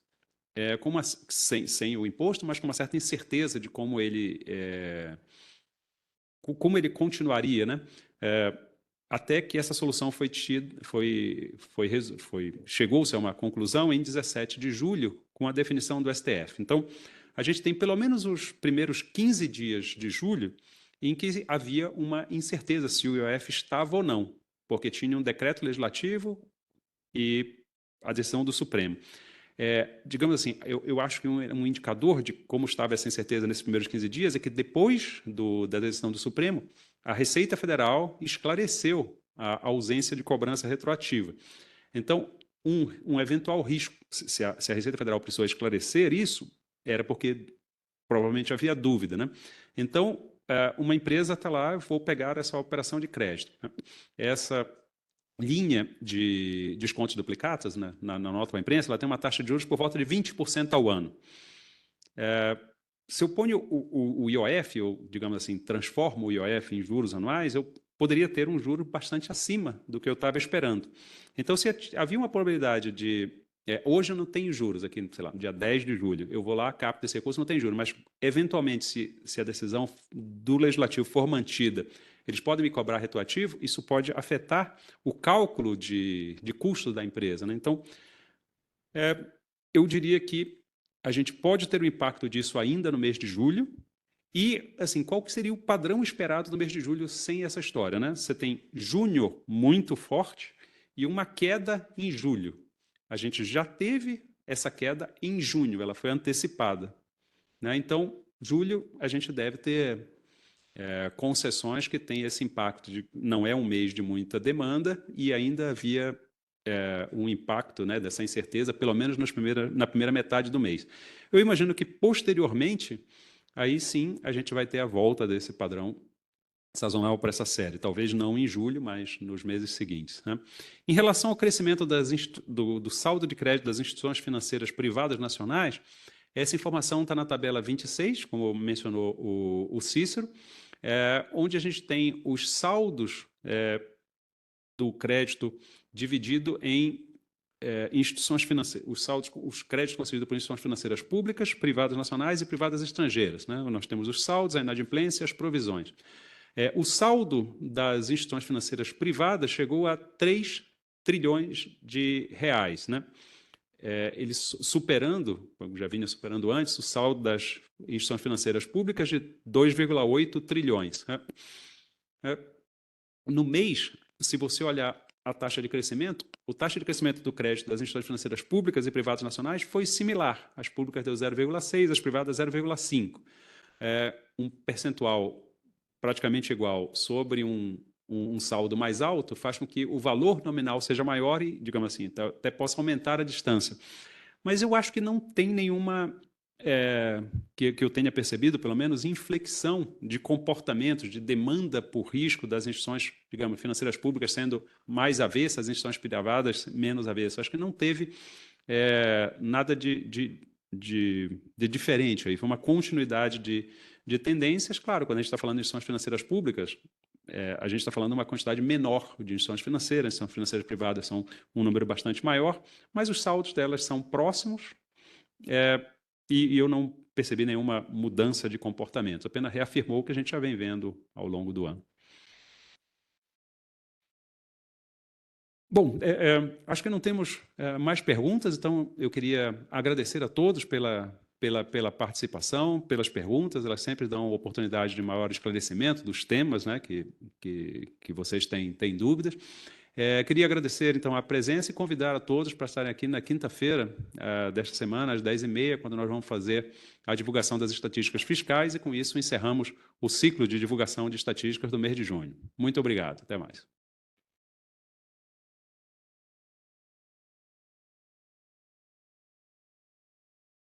sem o imposto, mas com uma certa incerteza de como ele continuaria, né? Até que essa solução chegou-se a uma conclusão em 17 de julho, com a definição do STF. Então, a gente tem pelo menos os primeiros 15 dias de julho em que havia uma incerteza se o IOF estava ou não, porque tinha um decreto legislativo e a decisão do Supremo. Digamos assim, eu acho que um indicador de como estava essa incerteza nesses primeiros 15 dias é que, depois da decisão do Supremo, a Receita Federal esclareceu a ausência de cobrança retroativa. Então, um eventual risco, se a Receita Federal precisou esclarecer isso, era porque provavelmente havia dúvida, né? Então, uma empresa está lá, eu vou pegar essa operação de crédito, né? Essa linha de descontos duplicatas, né, na nota para a imprensa, ela tem uma taxa de juros por volta de 20% ao ano. Se eu ponho o IOF, ou, digamos assim, transformo o IOF em juros anuais, eu poderia ter um juro bastante acima do que eu estava esperando. Então, se havia uma probabilidade de... hoje eu não tenho juros, aqui, sei lá, no dia 10 de julho, eu vou lá, capto esse recurso, não tem juros, mas, eventualmente, se a decisão do Legislativo for mantida, eles podem me cobrar retroativo, isso pode afetar o cálculo de custo da empresa, né? Então, eu diria que a gente pode ter um impacto disso ainda no mês de julho, E, assim, qual que seria o padrão esperado do mês de julho sem essa história, né? Você tem junho muito forte e uma queda em julho. A gente já teve essa queda em junho, ela foi antecipada, né? Então, julho, a gente deve ter concessões que têm esse impacto de não é um mês de muita demanda e ainda havia um impacto, né, dessa incerteza, pelo menos na primeira metade do mês. Eu imagino que, posteriormente, aí sim a gente vai ter a volta desse padrão sazonal para essa série, talvez não em julho, mas nos meses seguintes, né? Em relação ao crescimento do saldo de crédito das instituições financeiras privadas nacionais, essa informação está na tabela 26, como mencionou o Cícero, onde a gente tem os saldos do crédito dividido em instituições financeiras, os créditos concedidos por instituições financeiras públicas, privadas nacionais e privadas estrangeiras, né? Nós temos os saldos, a inadimplência e as provisões. O saldo das instituições financeiras privadas chegou a 3 trilhões de reais, né? Eles superando, já vinha superando antes, o saldo das instituições financeiras públicas de 2,8 trilhões. Né? No mês, se você olhar a taxa de crescimento, a taxa de crescimento do crédito das instituições financeiras públicas e privadas nacionais foi similar. As públicas deu 0,6, as privadas 0,5. Um percentual praticamente igual sobre um saldo mais alto faz com que o valor nominal seja maior e, digamos assim, até possa aumentar a distância. Mas eu acho que não tem nenhuma, que eu tenha percebido, pelo menos, inflexão de comportamento, de demanda por risco das instituições, digamos, financeiras públicas sendo mais avessas, as instituições privadas menos avessas. Acho que não teve nada de diferente aí. Foi uma continuidade de tendências. Claro, quando a gente está falando de instituições financeiras públicas, a gente está falando de uma quantidade menor de instituições financeiras privadas são um número bastante maior, mas os saldos delas são próximos e eu não percebi nenhuma mudança de comportamento, apenas reafirmou o que a gente já vem vendo ao longo do ano. Bom, acho que não temos mais perguntas, então eu queria agradecer a todos pela participação, pelas perguntas, elas sempre dão oportunidade de maior esclarecimento dos temas, né, que vocês têm dúvidas. Queria agradecer, então, a presença e convidar a todos para estarem aqui na quinta-feira desta semana, às 10h30, quando nós vamos fazer a divulgação das estatísticas fiscais e, com isso, encerramos o ciclo de divulgação de estatísticas do mês de junho. Muito obrigado. Até mais.